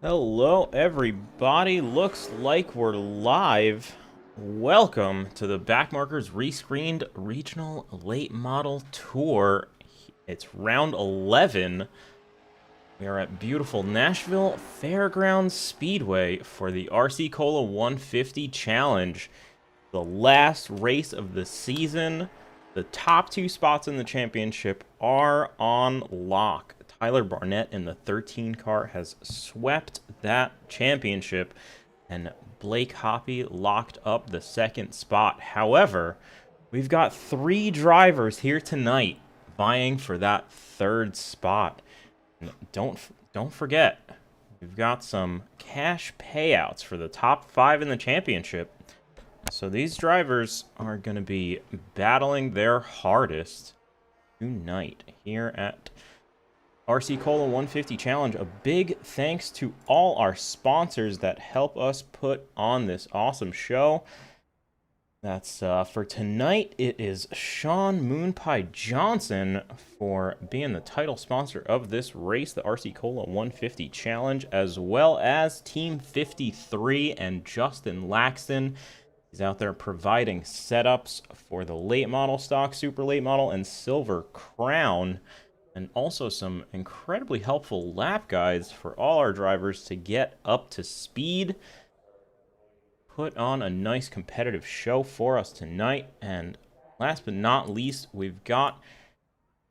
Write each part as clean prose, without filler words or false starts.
Hello, everybody. Looks like we're live. Welcome to the Backmarkers ReScreened Regional Late Model Tour. It's round 11. We are at beautiful Nashville Fairgrounds Speedway for the RC Cola 150 Challenge. The last race of the season. The top two spots in the championship are on lock. Tyler Barnett in the 13 car has swept that championship, and Blake Hoppy locked up the second spot. However, we've got three drivers here tonight vying for that third spot. And don't forget, we've got some cash payouts for the top 5 in the championship. So these drivers are going to be battling their hardest tonight here at RC Cola 150 Challenge. A big thanks to all our sponsors that help us put on this awesome show. That's for tonight. It is Sean Moonpie Johnson for being the title sponsor of this race, the RC Cola 150 Challenge, as well as Team 53 and Justin Laxton. He's out there providing setups for the late model stock, super late model, and silver crown, and also some incredibly helpful lap guides for all our drivers to get up to speed. Put on a nice competitive show for us tonight. And last but not least, we've got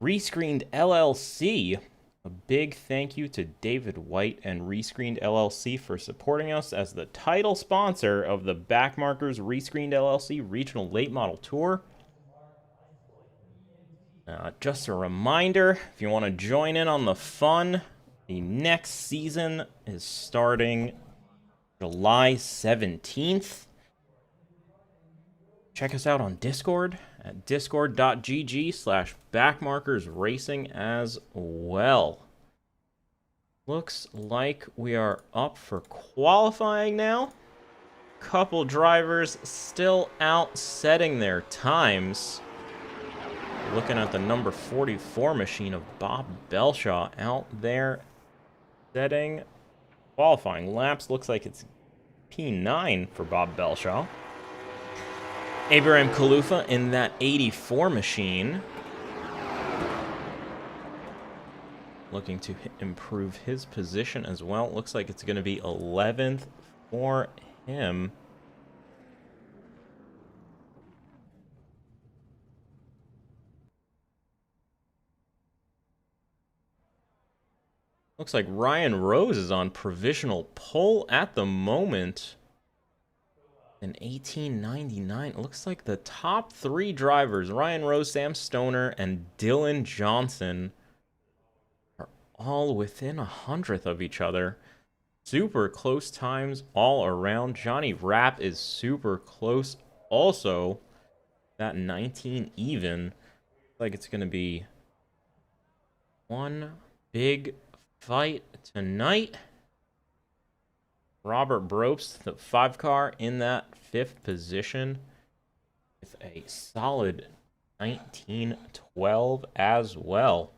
ReScreened LLC. A big thank you to David White and ReScreened LLC for supporting us as the title sponsor of the Backmarkers ReScreened LLC Regional Late Model Tour. Just a reminder, if you want to join in on the fun, the next season is starting July 17th. Check us out on Discord at discord.gg/backmarkersracing as well. Looks like we are up for qualifying now. Couple drivers still out setting their times. Looking at the number 44 machine of Bob Belshaw out there setting qualifying laps. Looks like it's P9 for Bob Belshaw. Abraham Kalufa in that 84 machine, looking to improve his position as well. Looks like it's going to be 11th for him. Looks like Ryan Rose is on provisional pole at the moment. In 1899, it looks like the top 3 drivers, Ryan Rose, Sam Stoner, and Dylan Johnson, are all within 100th of each other. Super close times all around. Johnny Rapp is super close also. That 19 even. Looks like it's going to be one big fight tonight. Robert Brobst, the 5 car, in that 5th position with a solid 1912 as well.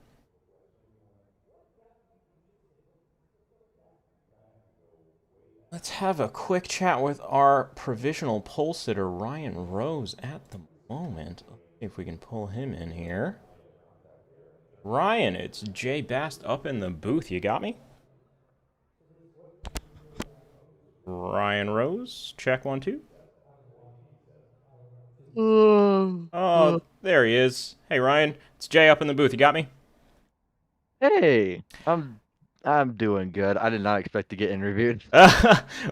Let's have a quick chat with our provisional pole sitter, Ryan Rose, at the moment. Let's see if we can pull him in here. Ryan, it's Jay Bast up in the booth. You got me? Ryan Rose, check 1 2. Oh, there he is. Hey Ryan, it's Jay up in the booth. You got me? Hey, I'm doing good. I did not expect to get interviewed.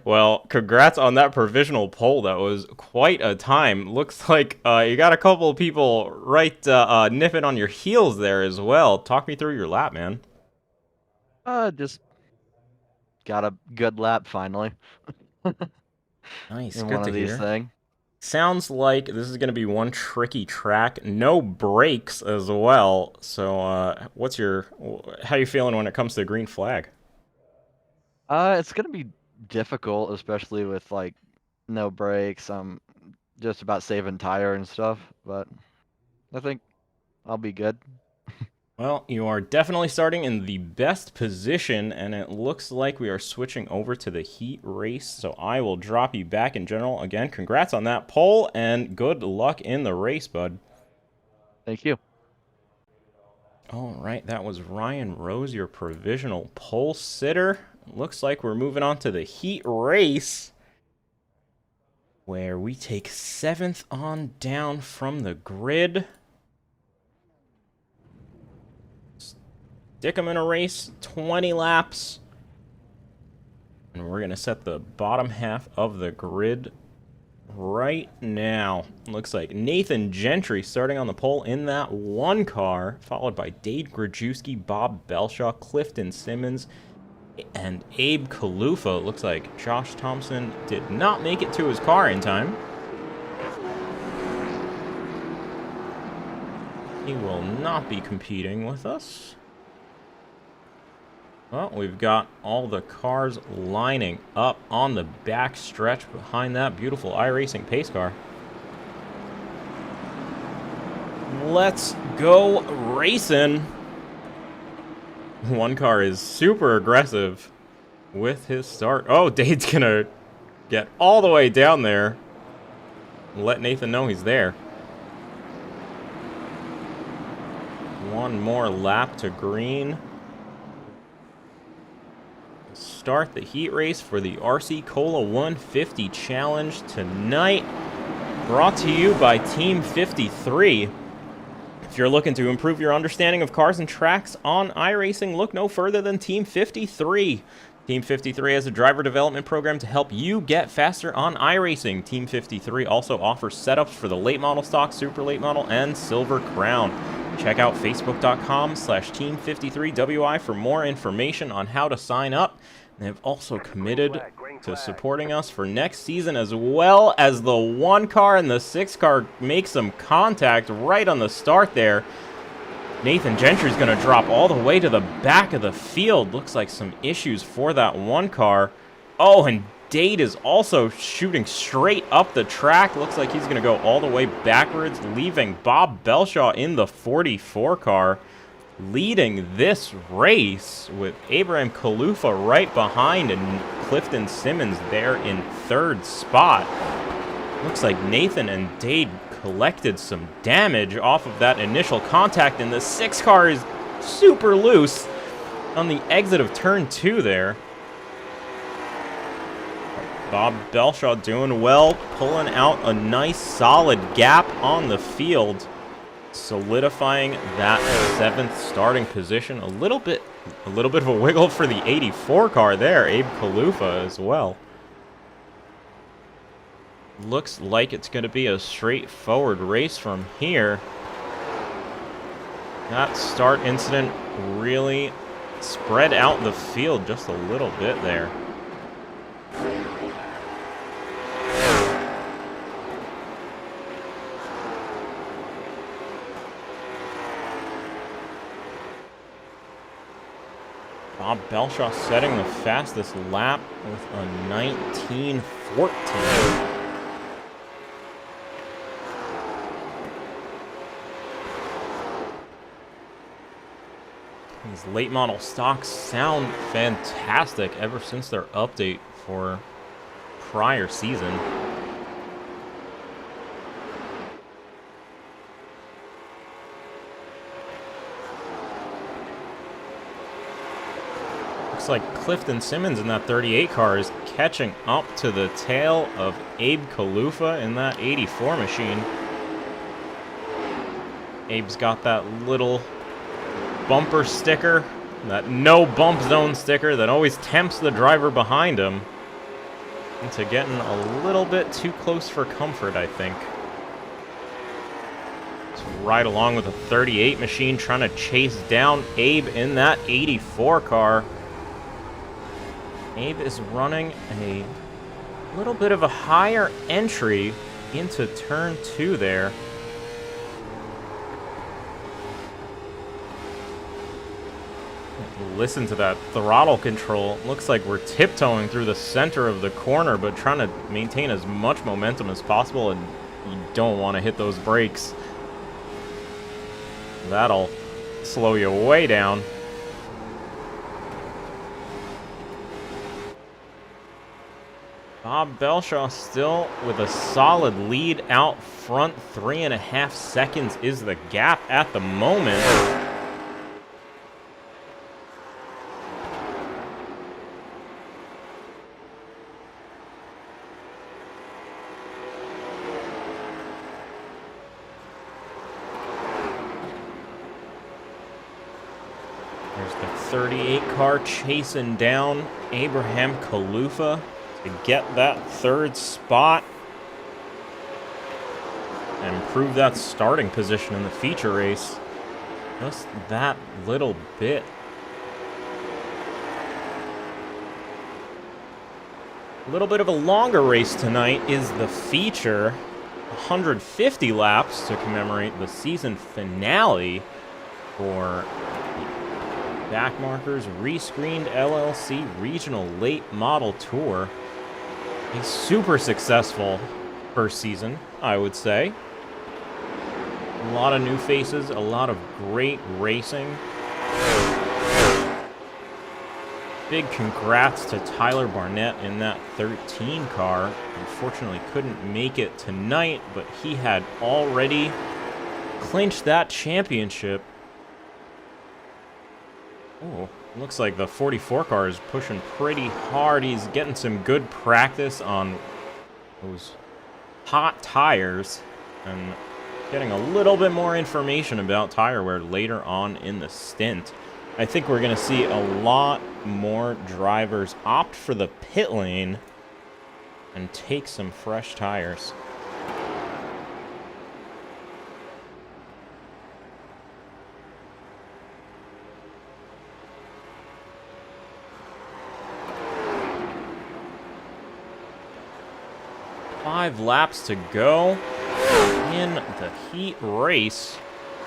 Well, congrats on that provisional poll. That was quite a time. Looks like you got a couple of people right nipping on your heels there as well. Talk me through your lap, man. Just got a good lap finally Nice, in good one to of these hear. things. Sounds like this is going to be one tricky track. No brakes as well. So, how you feeling when it comes to the green flag? It's gonna be difficult, especially with like no brakes. I'm just about saving tire and stuff, but I think I'll be good. Well, you are definitely starting in the best position, and it looks like we are switching over to the heat race, so I will drop you back in general. Again, congrats on that pole, and good luck in the race, bud. Thank you. All right, that was Ryan Rose, your provisional pole sitter. Looks like we're moving on to the heat race, where we take 7th on down from the grid. Stick them in a race, 20 laps. And we're going to set the bottom half of the grid right now. Looks like Nathan Gentry starting on the pole in that one car, followed by Dade Grajewski, Bob Belshaw, Clifton Simmons, and Abe Kalufa. Looks like Josh Thompson did not make it to his car in time. He will not be competing with us. Well, we've got all the cars lining up on the back stretch behind that beautiful iRacing pace car. Let's go racing. One car is super aggressive with his start. Oh, Dade's gonna get all the way down there. Let Nathan know he's there. One more lap to green. Start the heat race for the RC Cola 150 Challenge tonight. Brought to you by Team 53. If you're looking to improve your understanding of cars and tracks on iRacing, look no further than Team 53. Team 53 has a driver development program to help you get faster on iRacing. Team 53 also offers setups for the late model stock, super late model, and Silver Crown. Check out facebook.com/Team53WI for more information on how to sign up. They've also committed to supporting us for next season, as well as the 1 car and the 6 car make some contact right on the start there. Nathan Gentry's going to drop all the way to the back of the field. Looks like some issues for that 1 car. Oh, and Dade is also shooting straight up the track. Looks like he's going to go all the way backwards, leaving Bob Belshaw in the 44 car, leading this race with Abraham Kalufa right behind and Clifton Simmons there in 3rd spot. Looks like Nathan and Dade collected some damage off of that initial contact, and the 6 car is super loose on the exit of turn 2 there. Bob Belshaw doing well, pulling out a nice solid gap on the field, solidifying that 7th starting position. A little bit of a wiggle for the 84 car there, Abe Kalufa as well. Looks like it's going to be a straightforward race from here. That start incident really spread out the field just a little bit there. Bob Belshaw setting the fastest lap with a 19:14. These late model stocks sound fantastic ever since their update for prior season. Looks like Clifton Simmons in that 38 car is catching up to the tail of Abe Kalufa in that 84 machine. Abe's got that little bumper sticker, that no bump zone sticker that always tempts the driver behind him into getting a little bit too close for comfort, I think. Let's ride along with a 38 machine trying to chase down Abe in that 84 car. Abe is running a little bit of a higher entry into turn 2 there. Listen to that throttle control. Looks like we're tiptoeing through the center of the corner, but trying to maintain as much momentum as possible, and you don't want to hit those brakes. That'll slow you way down. Bob Belshaw still with a solid lead out front. 3.5 seconds is the gap at the moment. There's the 38 car chasing down Abraham Kalufa to get that third spot and improve that starting position in the feature race. Just that little bit. A little bit of a longer race tonight is the feature. 150 laps to commemorate the season finale for Backmarkers ReScreened LLC Regional Late Model Tour. A super successful first season, I would say. A lot of new faces, a lot of great racing. Big congrats to Tyler Barnett in that 13 car. Unfortunately couldn't make it tonight, but he had already clinched that championship. Oh, looks like the 44 car is pushing pretty hard. He's getting some good practice on those hot tires and getting a little bit more information about tire wear later on in the stint. I think we're going to see a lot more drivers opt for the pit lane and take some fresh tires. Five laps to go in the heat race.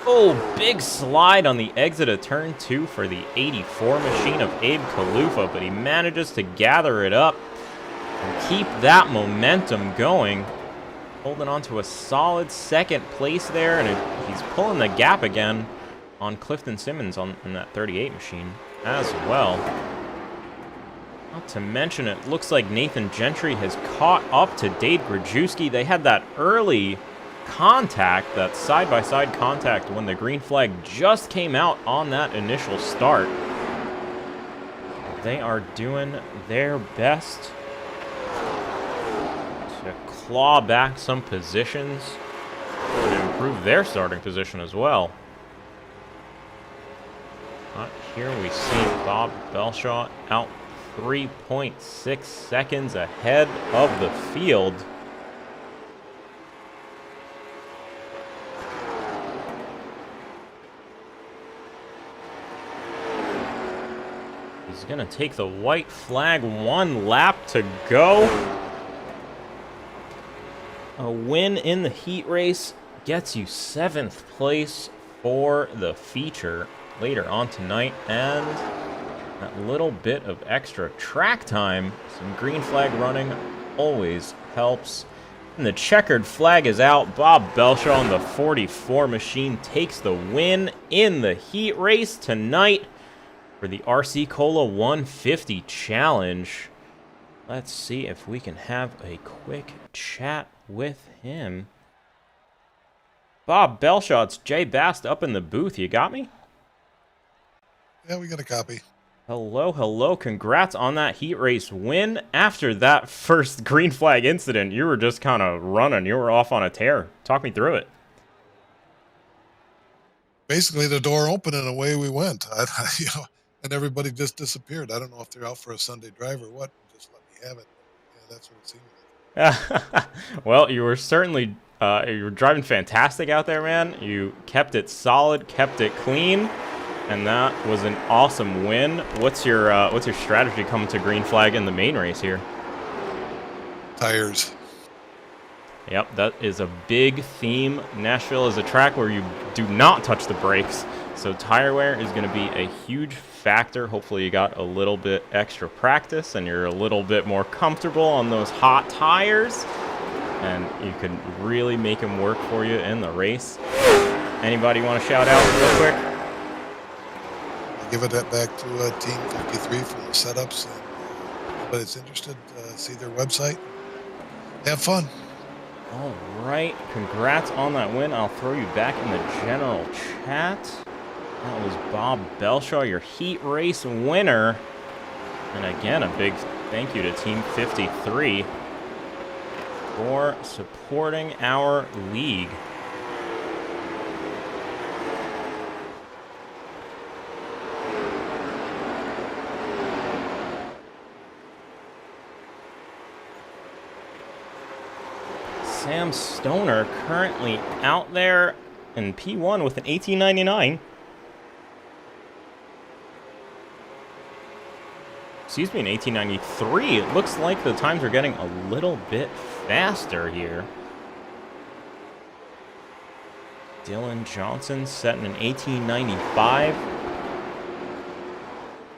Oh, big slide on the exit of turn 2 for the 84 machine of Abe Kalufa, but he manages to gather it up and keep that momentum going. Holding on to a solid second place there, and he's pulling the gap again on Clifton Simmons in that 38 machine as well. Not to mention, it looks like Nathan Gentry has caught up to Dade Grajewski. They had that early contact, that side-by-side contact, when the green flag just came out on that initial start. They are doing their best to claw back some positions and improve their starting position as well. But here we see Bob Belshaw out 3.6 seconds ahead of the field. He's going to take the white flag, 1 lap to go. A win in the heat race gets you 7th place for the feature later on tonight, and that little bit of extra track time, some green flag running, always helps. And the checkered flag is out. Bob Belshaw on the 44 machine takes the win in the heat race tonight for the RC Cola 150 Challenge. Let's see if we can have a quick chat with him. Bob Belshaw, it's Jay Bast up in the booth. You got me? Yeah, we got a copy. Hello, hello. Congrats on that heat race win. After that first green flag incident, you were just kind of running. You were off on a tear. Talk me through it. Basically, the door opened and away we went. And everybody just disappeared. I don't know if they're out for a Sunday drive or what. Just let me have it. Yeah, that's what it seemed like. Well, you were certainly you were driving fantastic out there, man. You kept it solid, kept it clean. And that was an awesome win. What's your strategy coming to green flag in the main race here? Tires. Yep, that is a big theme. Nashville is a track where you do not touch the brakes, so tire wear is going to be a huge factor. Hopefully you got a little bit extra practice and you're a little bit more comfortable on those hot tires, and you can really make them work for you in the race. Anybody want to shout out real quick? give it back to Team 53 for the setups. And anybody that's interested, see their website. Have fun. All right, congrats on that win. I'll throw you back in the general chat. That was Bob Belshaw, your heat race winner. And again, a big thank you to Team 53 for supporting our league. Sam Stoner currently out there in P1 with an 1899. Excuse me, an 1893. It looks like the times are getting a little bit faster here. Dylan Johnson setting an 1895.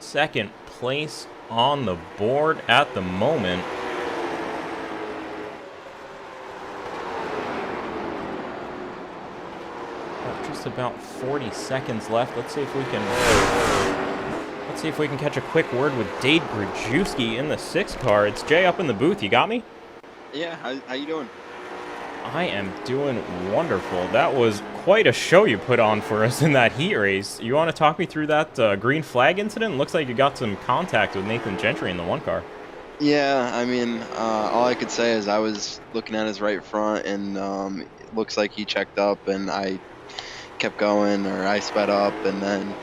Second place on the board at the moment. Just about 40 seconds left. Let's see if we can catch a quick word with Dade Grajewski in the 6 car. It's Jay up in the booth. You got me? Yeah, how you doing? I am doing wonderful. That was quite a show you put on for us in that heat race. You want to talk me through that green flag incident? Looks like you got some contact with Nathan Gentry in the 1 car. Yeah, I mean, all I could say is I was looking at his right front, and it looks like he checked up, and I kept going, or I sped up, and then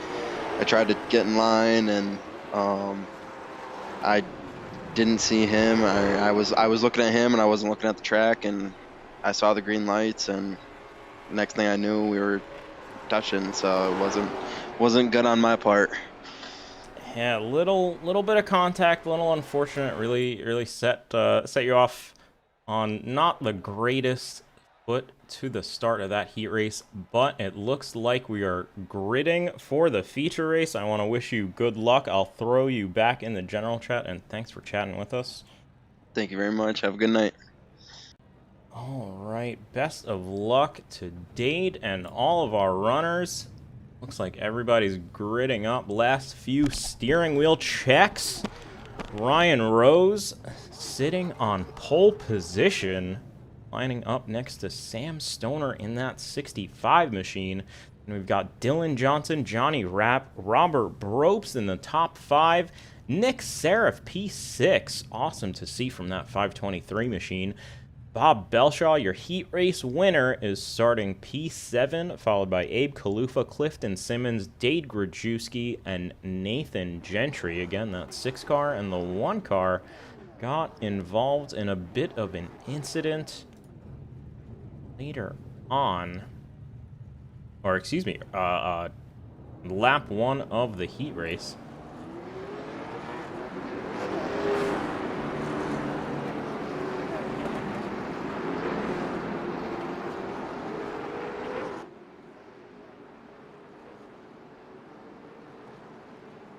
I tried to get in line, and I didn't see him. I was looking at him, and I wasn't looking at the track, and I saw the green lights, and next thing I knew, we were touching. So it wasn't good on my part. Yeah, little bit of contact, a little unfortunate. Really set you off on not the greatest foot to the start of that heat race, but it looks like we are gridding for the feature race. I want to wish you good luck. I'll throw you back in the general chat, and thanks for chatting with us. Thank you very much. Have a good night. All right, best of luck to Dade and all of our runners. Looks like everybody's gridding up. Last few steering wheel checks. Ryan Rose sitting on pole position, lining up next to Sam Stoner in that 65 machine. And we've got Dylan Johnson, Johnny Rapp, Robert Bropes in the top 5. Nick Seraph, P6. Awesome to see from that 523 machine. Bob Belshaw, your heat race winner, is starting P7, followed by Abe Kalufa, Clifton Simmons, Dade Grajewski, and Nathan Gentry. Again, that 6 car and the 1 car got involved in a bit of an incident later on. Or, excuse me, lap 1 of the heat race.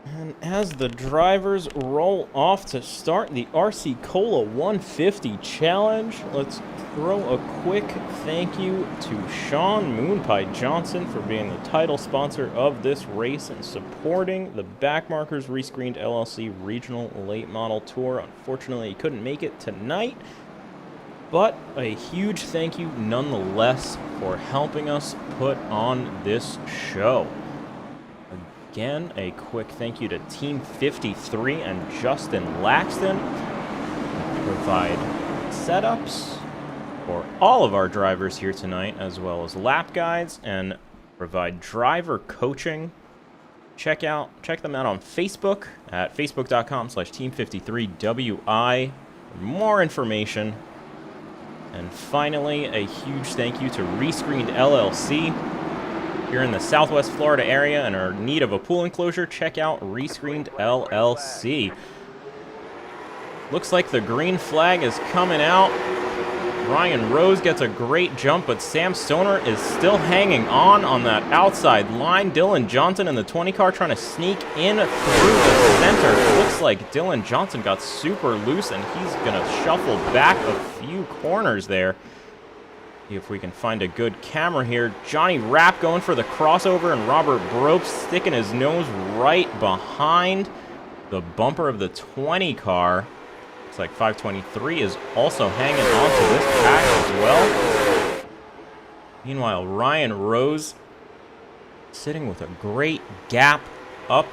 And as the drivers roll off to start the RC Cola 150 Challenge, let's throw a quick thank you to Sean Moonpie Johnson for being the title sponsor of this race and supporting the Backmarkers ReScreened LLC Regional Late Model Tour. Unfortunately, he couldn't make it tonight, but a huge thank you nonetheless for helping us put on this show. Again, a quick thank you to Team 53 and Justin Laxton, who provide setups for all of our drivers here tonight, as well as lap guides, and provide driver coaching. Check them out on Facebook at facebook.com/team53wi for more information. And finally, a huge thank you to ReScreened LLC. If you're in the Southwest Florida area and are in need of a pool enclosure, check out ReScreened LLC. Looks like the green flag is coming out. Ryan Rose gets a great jump, but Sam Stoner is still hanging on that outside line. Dylan Johnson in the 20 car trying to sneak in through the center. It looks like Dylan Johnson got super loose, and he's going to shuffle back a few corners there. See if we can find a good camera here. Johnny Rapp going for the crossover, and Robert Brope sticking his nose right behind the bumper of the 20 car. Looks like 523 is also hanging on to this pack as well. Meanwhile, Ryan Rose sitting with a great gap up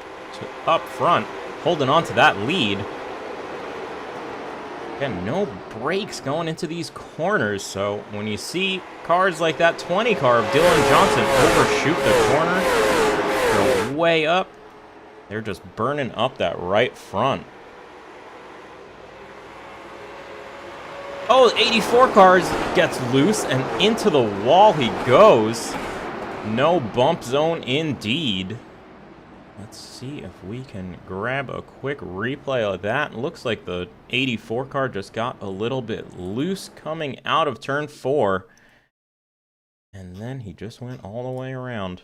front, holding on to that lead. Again, no brakes going into these corners, so when you see cars like that 20 car of Dylan Johnson overshoot the corner, go way up, they're just burning up that right front. Oh, the 84 car gets loose, and into the wall he goes. No bump zone indeed. Let's see if we can grab a quick replay of that. Looks like the 84 car just got a little bit loose coming out of turn 4. And then he just went all the way around.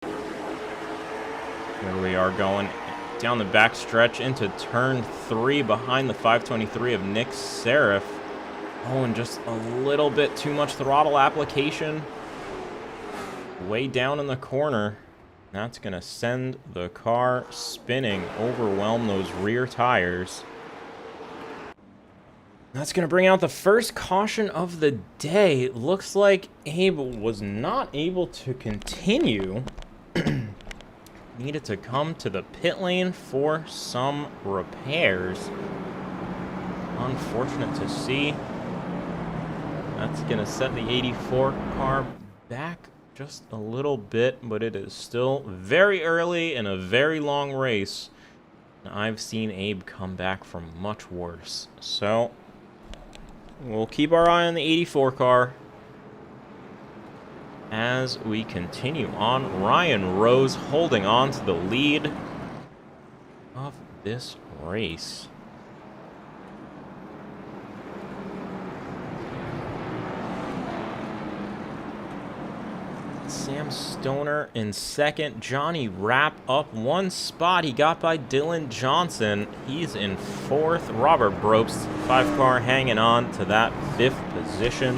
Here we are going down the back stretch into turn 3 behind the 523 of Nick Serif. Oh, and just a little bit too much throttle application. Way down in the corner. That's going to send the car spinning, overwhelm those rear tires. That's going to bring out the first caution of the day. Looks like Abe was not able to continue. Needed to come to the pit lane for some repairs. Unfortunate to see. That's going to set the 84 car back just a little bit, but it is still very early in a very long race. I've seen Abe come back from much worse. So, we'll keep our eye on the 84 car as we continue on. Ryan Rose holding on to the lead of this race. Sam Stoner in second. Johnny Rapp up one spot. He got by Dylan Johnson. He's in fourth. Robert Brope's 5 car hanging on to that 5th position.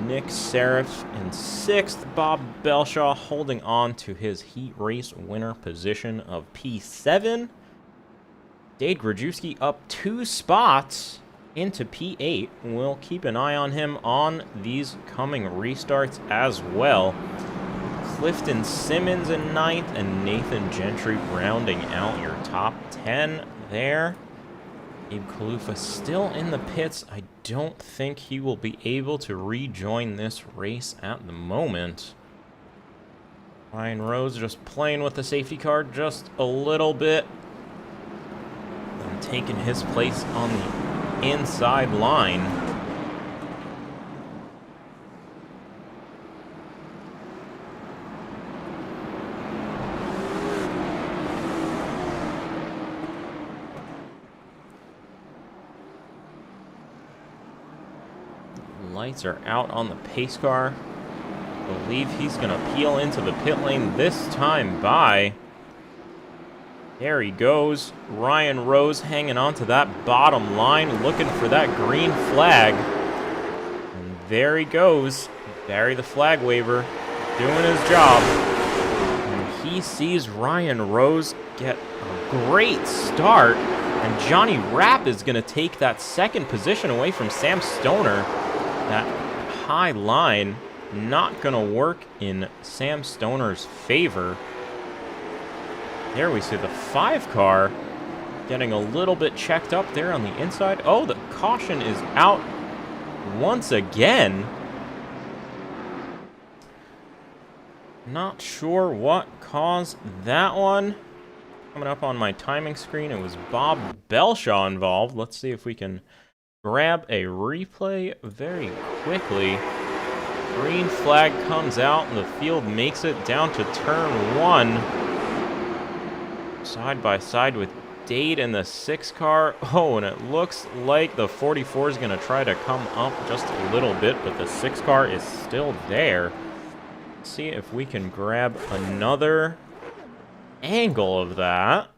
Nick Serif in 6th. Bob Belshaw holding on to his heat race winner position of P7. Dade Grajewski up 2 spots into P8. We'll keep an eye on him on these coming restarts as well. Clifton Simmons in 9th and Nathan Gentry rounding out your top 10 there. Abe Kalufa still in the pits. I don't think he will be able to rejoin this race at the moment. Ryan Rose just playing with the safety car just a little bit and taking his place on the inside line. Lights are out on the pace car. Believe he's going to peel into the pit lane this time by. There he goes. Ryan Rose hanging on to that bottom line, looking for that green flag. And there he goes. Barry the flag waver doing his job. And he sees Ryan Rose get a great start. And Johnny Rapp is going to take that 2nd position away from Sam Stoner. That high line not going to work in Sam Stoner's favor. There we see the 5 car getting a little bit checked up there on the inside. Oh, the caution is out once again. Not sure what caused that one. Coming up on my timing screen, it was Bob Belshaw involved. Let's see if we can grab a replay very quickly. Green flag comes out and the field makes it down to turn 1. Side by side with Dade in the 6 car. Oh, and it looks like the 44 is going to try to come up just a little bit, but the 6 car is still there. Let's see if we can grab another angle of that.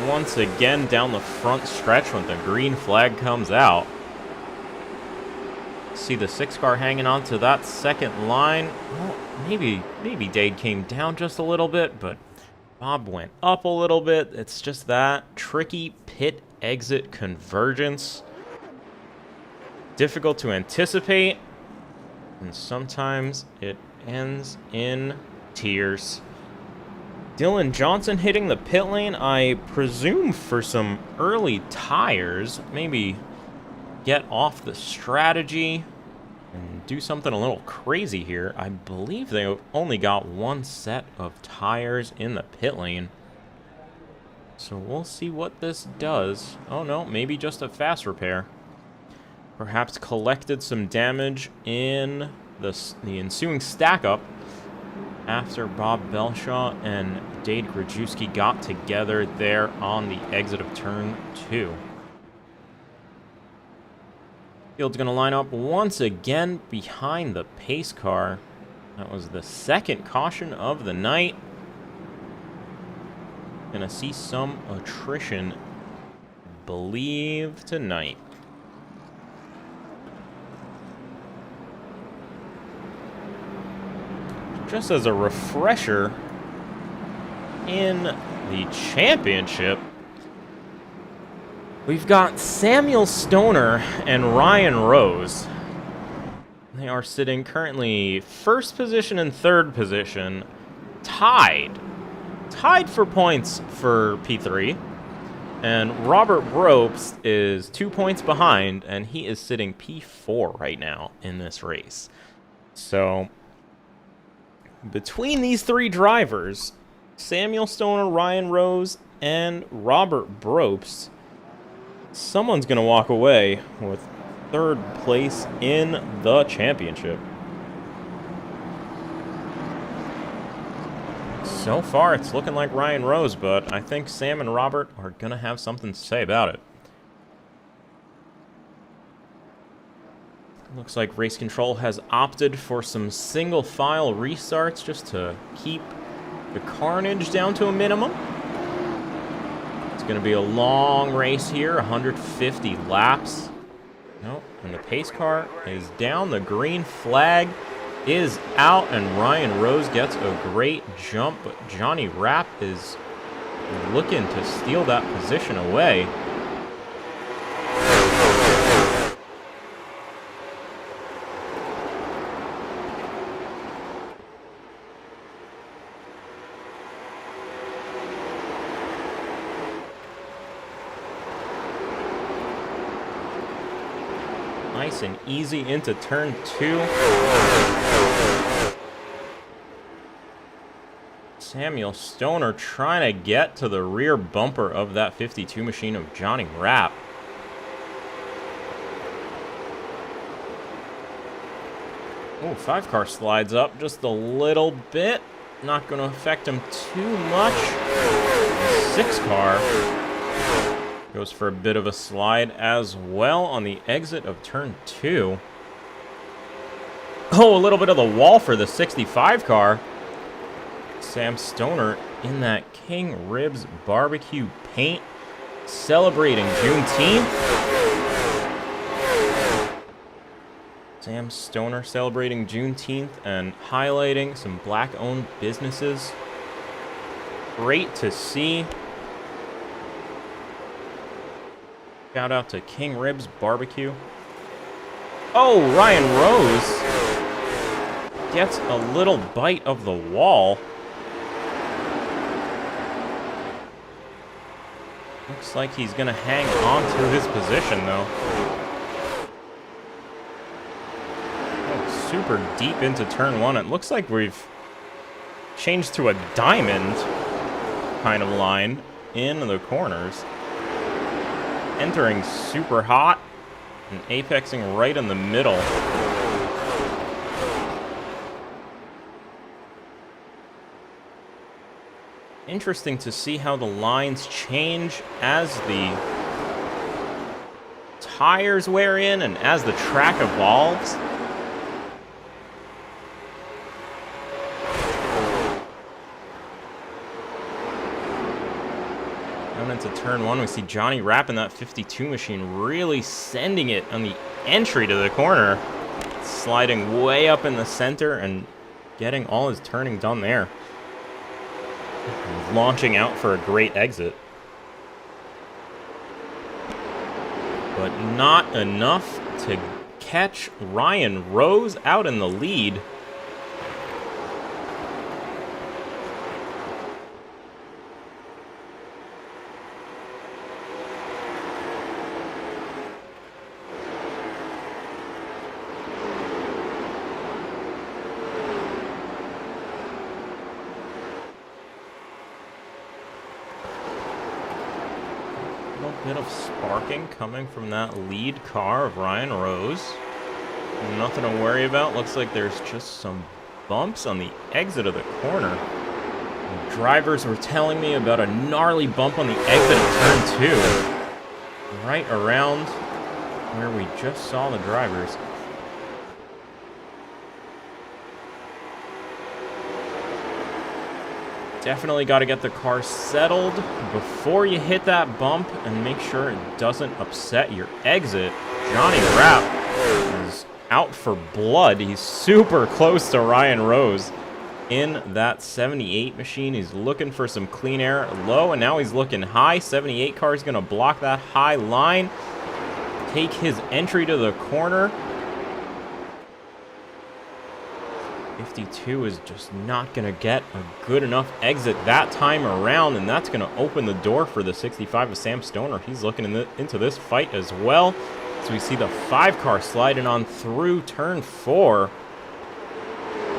once again down the front stretch when the green flag comes out. See the 6 car hanging on to that second line. Well, maybe Dade came down just a little bit, but Bob went up a little bit. It's just that tricky pit exit convergence. Difficult to anticipate, and sometimes it ends in tears. Dylan Johnson hitting the pit lane, I presume for some early tires. Maybe get off the strategy and do something a little crazy here. I believe they only got 1 set of tires in the pit lane. So we'll see what this does. Oh no, maybe just a fast repair. Perhaps collected some damage in the ensuing stack-up after Bob Belshaw and Dade Grajewski got together there on the exit of turn 2. Field's going to line up once again behind the pace car. That was the second caution of the night. Going to see some attrition, I believe, tonight. Just as a refresher, in the championship, we've got Samuel Stoner and Ryan Rose. They are sitting currently first position and third position, tied for points for P3. And Robert Brobst is 2 points behind, and he is sitting P4 right now in this race. So between these 3 drivers, Samuel Stoner, Ryan Rose, and Robert Brobst, someone's going to walk away with 3rd place in the championship. So far, it's looking like Ryan Rose, but I think Sam and Robert are going to have something to say about it. Looks like Race Control has opted for some single file restarts just to keep the carnage down to a minimum. It's going to be a long race here, 150 laps. Nope, and the pace car is down. The green flag is out, and Ryan Rose gets a great jump, but Johnny Rapp is looking to steal that position away. Nice and easy into turn 2. Samuel Stoner trying to get to the rear bumper of that 52 machine of Johnny Rapp. Oh, 5 car slides up just a little bit. Not going to affect him too much. 6 car goes for a bit of a slide as well on the exit of turn 2. Oh, a little bit of the wall for the 65 car. Sam Stoner in that King Ribs barbecue paint, celebrating Juneteenth. Sam Stoner celebrating Juneteenth and highlighting some black-owned businesses. Great to see. Shout out to King Ribs Barbecue. Oh, Ryan Rose gets a little bite of the wall. Looks like he's going to hang on to his position, though. Oh, super deep into turn 1. It looks like we've changed to a diamond kind of line in the corners. Entering super hot and apexing right in the middle. Interesting to see how the lines change as the tires wear in and as the track evolves. Going into turn 1, we see Johnny Rapp in that 52 machine really sending it on the entry to the corner. Sliding way up in the center and getting all his turning done there. Launching out for a great exit. But not enough to catch Ryan Rose out in the lead. Bit of sparking coming from that lead car of Ryan Rose. Nothing to worry about. Looks like there's just some bumps on the exit of the corner. The drivers were telling me about a gnarly bump on the exit of turn 2. Right around where we just saw the drivers. Definitely got to get the car settled before you hit that bump and make sure it doesn't upset your exit. Johnny Rapp is out for blood. He's super close to Ryan Rose in that 78 machine. He's looking for some clean air low, and now he's looking high. 78 car is going to block that high line, take his entry to the corner. 52 is just not going to get a good enough exit that time around, and that's going to open the door for the 65 of Sam Stoner. He's looking into this fight as well. So we see the 5 car sliding on through turn 4.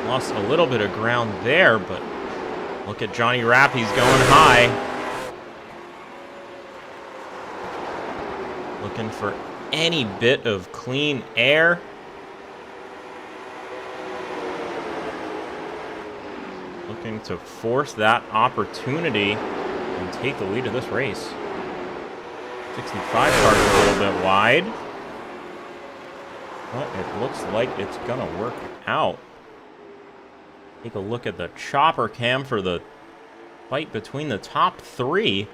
Lost a little bit of ground there, but look at Johnny Rapp. He's going high. Looking for any bit of clean air. Looking to force that opportunity and take the lead of this race. 65 car is a little bit wide, but it looks like it's gonna work out. Take a look at the chopper cam for the fight between the top 3.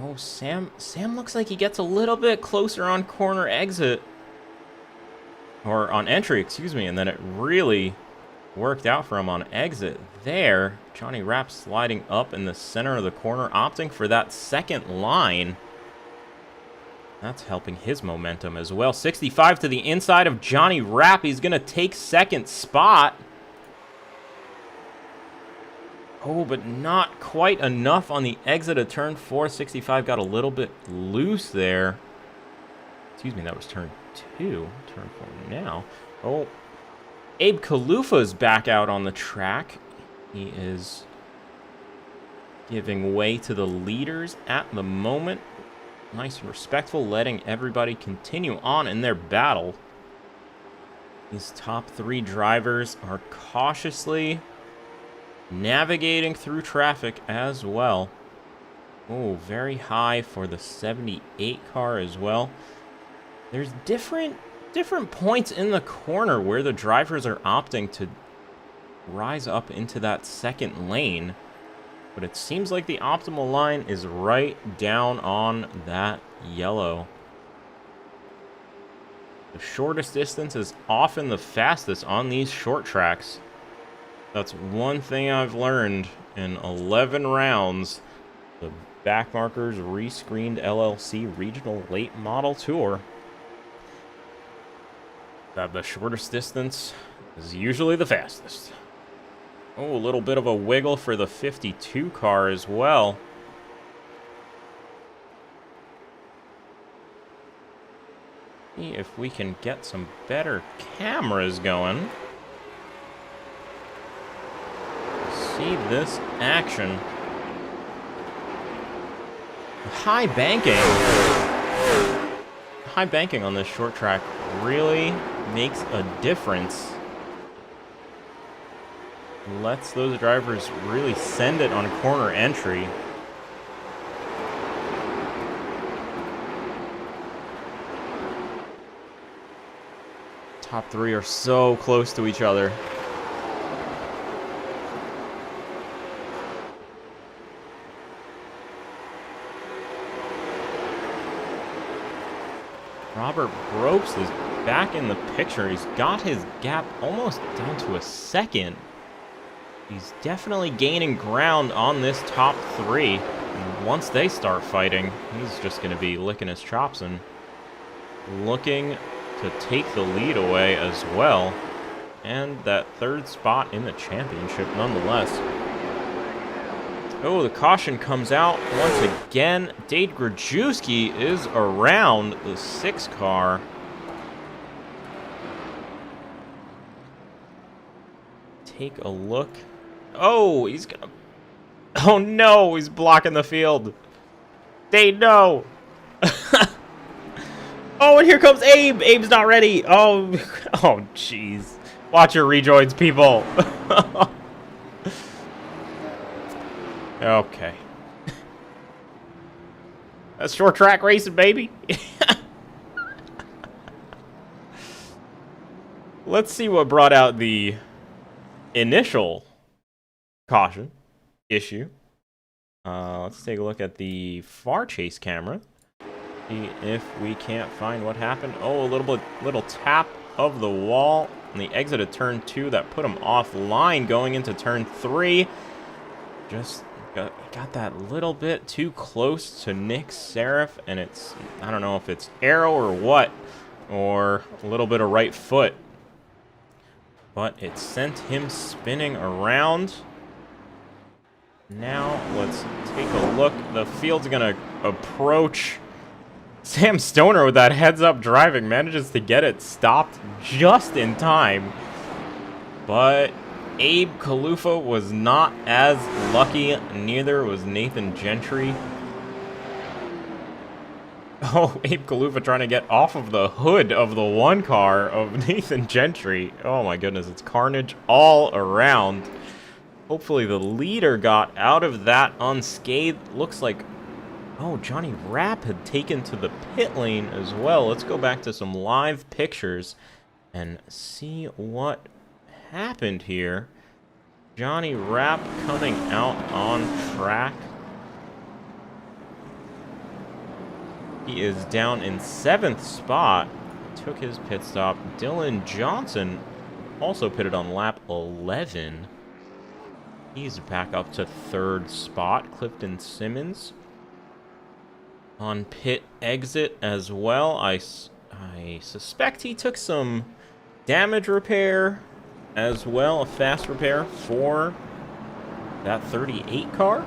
Oh, Sam looks like he gets a little bit closer on corner exit, or on entry, excuse me, and then it really worked out for him on exit there. Johnny Rapp sliding up in the center of the corner, opting for that second line. That's helping his momentum as well. 65 to the inside of Johnny Rapp. He's going to take second spot. Oh, but not quite enough on the exit of turn 4. 65 got a little bit loose there. Excuse me, that was turn 2. Turn 4 now. Oh, Abe Kalufa's back out on the track. He is giving way to the leaders at the moment. Nice and respectful, letting everybody continue on in their battle. These top 3 drivers are cautiously navigating through traffic as well. Oh, very high for the 78 car as well. There's different points in the corner where the drivers are opting to rise up into that second lane, but it seems like the optimal line is right down on that yellow. The shortest distance is often the fastest on these short tracks. That's one thing I've learned in 11 rounds. The Backmarkers ReScreened LLC Regional Late Model Tour. That the shortest distance is usually the fastest. Oh, a little bit of a wiggle for the 52 car as well. See if we can get some better cameras going. See this action. High banking on this short track really makes a difference. Lets those drivers really send it on corner entry. Top 3 are so close to each other. Robert Brobst is back in the picture. He's got his gap almost down to a second. He's definitely gaining ground on this top three. And once they start fighting, he's just going to be licking his chops and looking to take the lead away as well. And that third spot in the championship nonetheless. Oh, the caution comes out once again. Dade Grajewski is around the 6 car. Take a look. Oh, he's gonna... Oh no, he's blocking the field. Dade, no. Oh, and here comes Abe. Abe's not ready. Oh, oh, jeez. Watch your rejoins, people. Okay. That's short track racing, baby. Let's see what brought out the initial caution issue. Let's take a look at the far chase camera. See if we can't find what happened. Oh, a little tap of the wall on the exit of turn 2 that put him offline going into turn 3. Just got that little bit too close to Nick Seraph, and it's, I don't know if it's arrow or what, or a little bit of right foot, but it sent him spinning around. Now let's take a look. The field's gonna approach. Sam Stoner with that heads-up driving manages to get it stopped just in time, but Abe Kalufa was not as lucky. Neither was Nathan Gentry. Oh, Abe Kalufa trying to get off of the hood of the 1 car of Nathan Gentry. Oh my goodness, it's carnage all around. Hopefully the leader got out of that unscathed. Looks like, oh, Johnny Rapp had taken to the pit lane as well. Let's go back to some live pictures and see what happened here. Johnny Rapp coming out on track. He is down in 7th spot. Took his pit stop. Dylan Johnson also pitted on lap 11. He's back up to 3rd spot. Clifton Simmons on pit exit as well. I suspect he took some damage repair as well, a fast repair for that 38 car.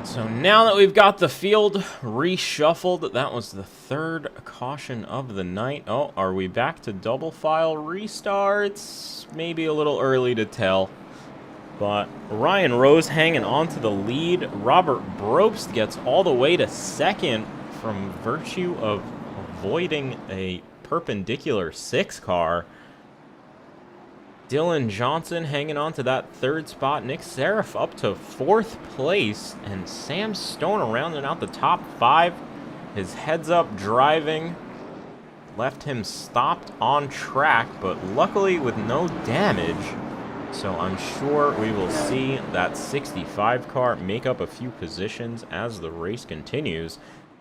So now that we've got the field reshuffled, that was the 3rd caution of the night. Oh, are we back to double file restarts? Maybe a little early to tell. But Ryan Rose hanging on to the lead. Robert Brobst gets all the way to 2nd from virtue of avoiding a perpendicular 6 car. Dylan Johnson hanging on to that 3rd spot. Nick Seraph up to 4th place. And Sam Stoner rounding out the top 5. His heads-up driving left him stopped on track, but luckily with no damage. So I'm sure we will see that 65 car make up a few positions as the race continues.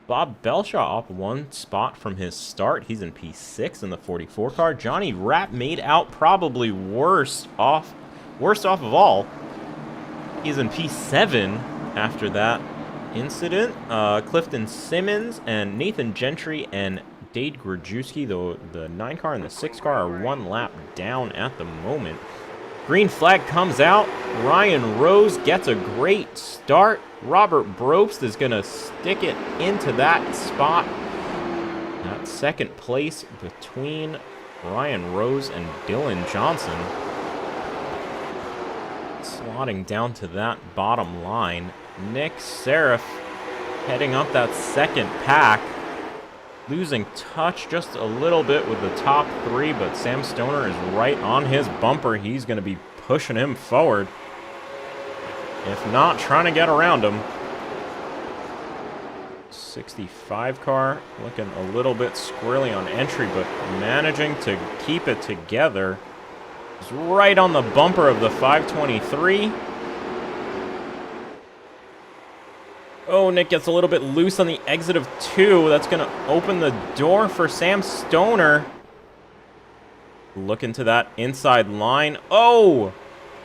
Bob Belshaw up 1 spot from his start. He's in P6 in the 44 car. Johnny Rapp made out probably worst off of all. He's in P7 after that incident. Clifton Simmons and Nathan Gentry and Dade Grajewski, the 9 car and the 6 car, are 1 lap down at the moment. Green flag comes out. Ryan Rose gets a great start. Robert Brobst is going to stick it into that spot. That 2nd place between Ryan Rose and Dylan Johnson. Slotting down to that bottom line. Nick Seraph heading up that 2nd pack. Losing touch just a little bit with the top 3, but Sam Stoner is right on his bumper. He's going to be pushing him forward. If not, trying to get around him. 65 car looking a little bit squirrely on entry, but managing to keep it together. It's right on the bumper of the 523. Oh, Nick gets a little bit loose on the exit of 2. That's going to open the door for Sam Stoner. Look into that inside line. Oh!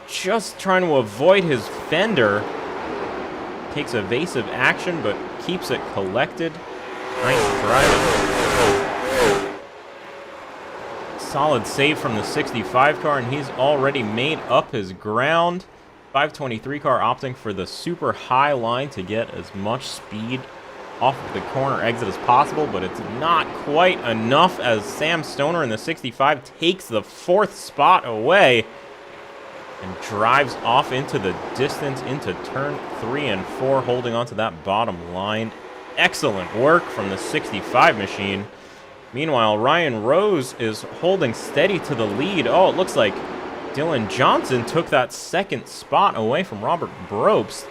Just trying to avoid his fender. Takes evasive action, but keeps it collected. Nice driving. Solid save from the 65 car, and he's already made up his ground. 523 car opting for the super high line to get as much speed off of the corner exit as possible, but it's not quite enough as Sam Stoner in the 65 takes the 4th spot away and drives off into the distance into turn 3 and 4, holding onto that bottom line. Excellent work from the 65 machine. Meanwhile, Ryan Rose is holding steady to the lead. Oh, it looks like Dylan Johnson took that 2nd spot away from Robert Brobst.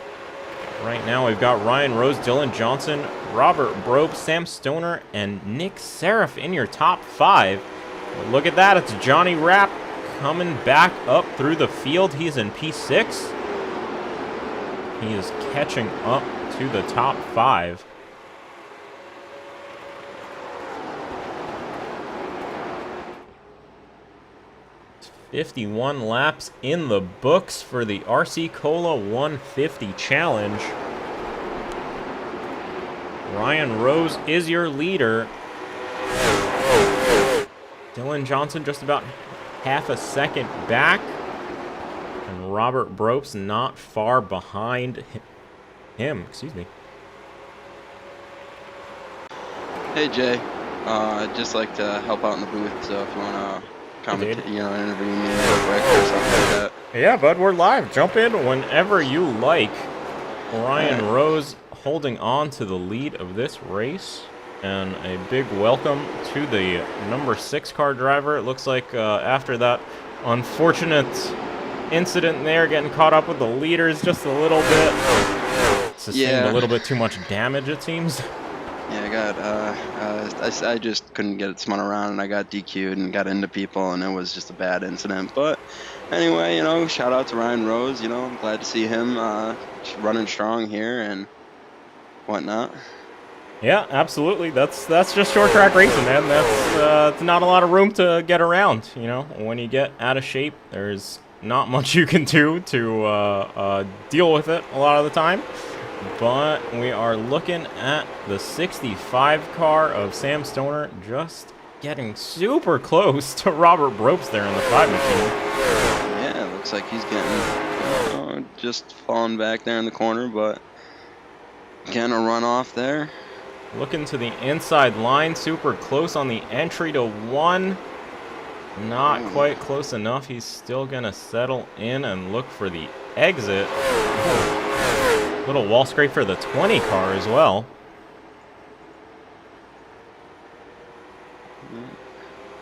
Right now, we've got Ryan Rose, Dylan Johnson, Robert Brobst, Sam Stoner, and Nick Seraph in your top 5. But look at that. It's Johnny Rapp coming back up through the field. He's in P6. He is catching up to the top 5. 51 laps in the books for the RC Cola 150 Challenge. Ryan Rose is your leader. Dylan Johnson just about half a second back. And Robert Brobst not far behind him. Excuse me. Hey, Jay. I'd just like to help out in the booth, so if you want to comment, interview me real quick or something like that. Yeah, bud, we're live. Jump in whenever you like. Ryan Rose holding on to the lead of this race. And a big welcome to the number 6 car driver. It looks like after that unfortunate incident there, getting caught up with the leaders just a little bit. Sustained a little bit too much damage, it seems. Yeah, I just couldn't get it spun around, and I got DQ'd and got into people, and it was just a bad incident. But anyway, shout out to Ryan Rose. I'm glad to see him running strong here and whatnot. Yeah, absolutely. That's just short track racing, man. That's not a lot of room to get around. When you get out of shape, there's not much you can do to deal with it a lot of the time. But we are looking at the 65 car of Sam Stoner just getting super close to Robert Brobst there in the 5 machine. Yeah, looks like he's getting just falling back there in the corner, but getting a run off there. Looking to the inside line, super close on the entry to 1. Not quite close enough. He's still going to settle in and look for the exit. Little wall scrape for the 20 car as well.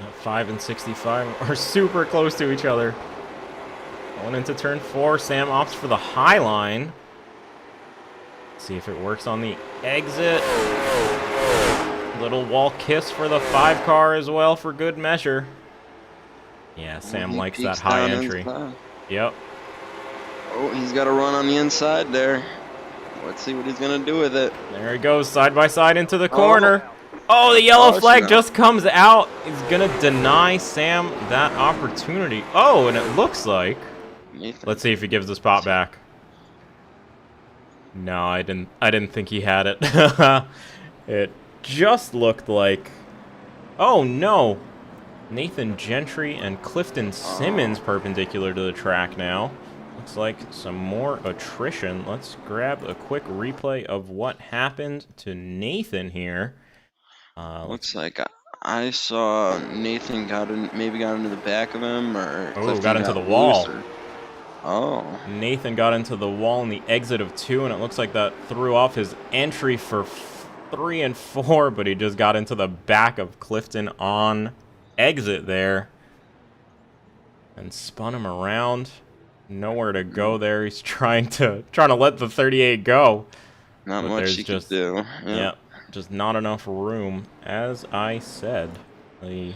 That 5 and 65 are super close to each other. Going into turn 4, Sam opts for the high line. See if it works on the exit. Little wall kiss for the 5 car as well for good measure. Yeah, Sam likes that high entry. Yep. Oh, he's got a run on the inside there. Let's see what he's going to do with it. There he goes, side by side into the corner. Oh, the yellow flag just comes out. He's going to deny Sam that opportunity. Oh, and it looks like... Let's see if he gives the spot back. No, I didn't think he had it. It just looked like... Oh, no. Nathan Gentry and Clifton Simmons perpendicular to the track now. Looks like some more attrition. Let's grab a quick replay of what happened to Nathan here. Looks like I saw Nathan maybe got into the back of him, or got into the wall. Oh. Nathan got into the wall in the exit of 2, and it looks like that threw off his entry for 3 and 4, but he just got into the back of Clifton on exit there and spun him around. Nowhere to go there. He's trying to let the 38 go. Not much he can do. Yeah, just not enough room. As I said, the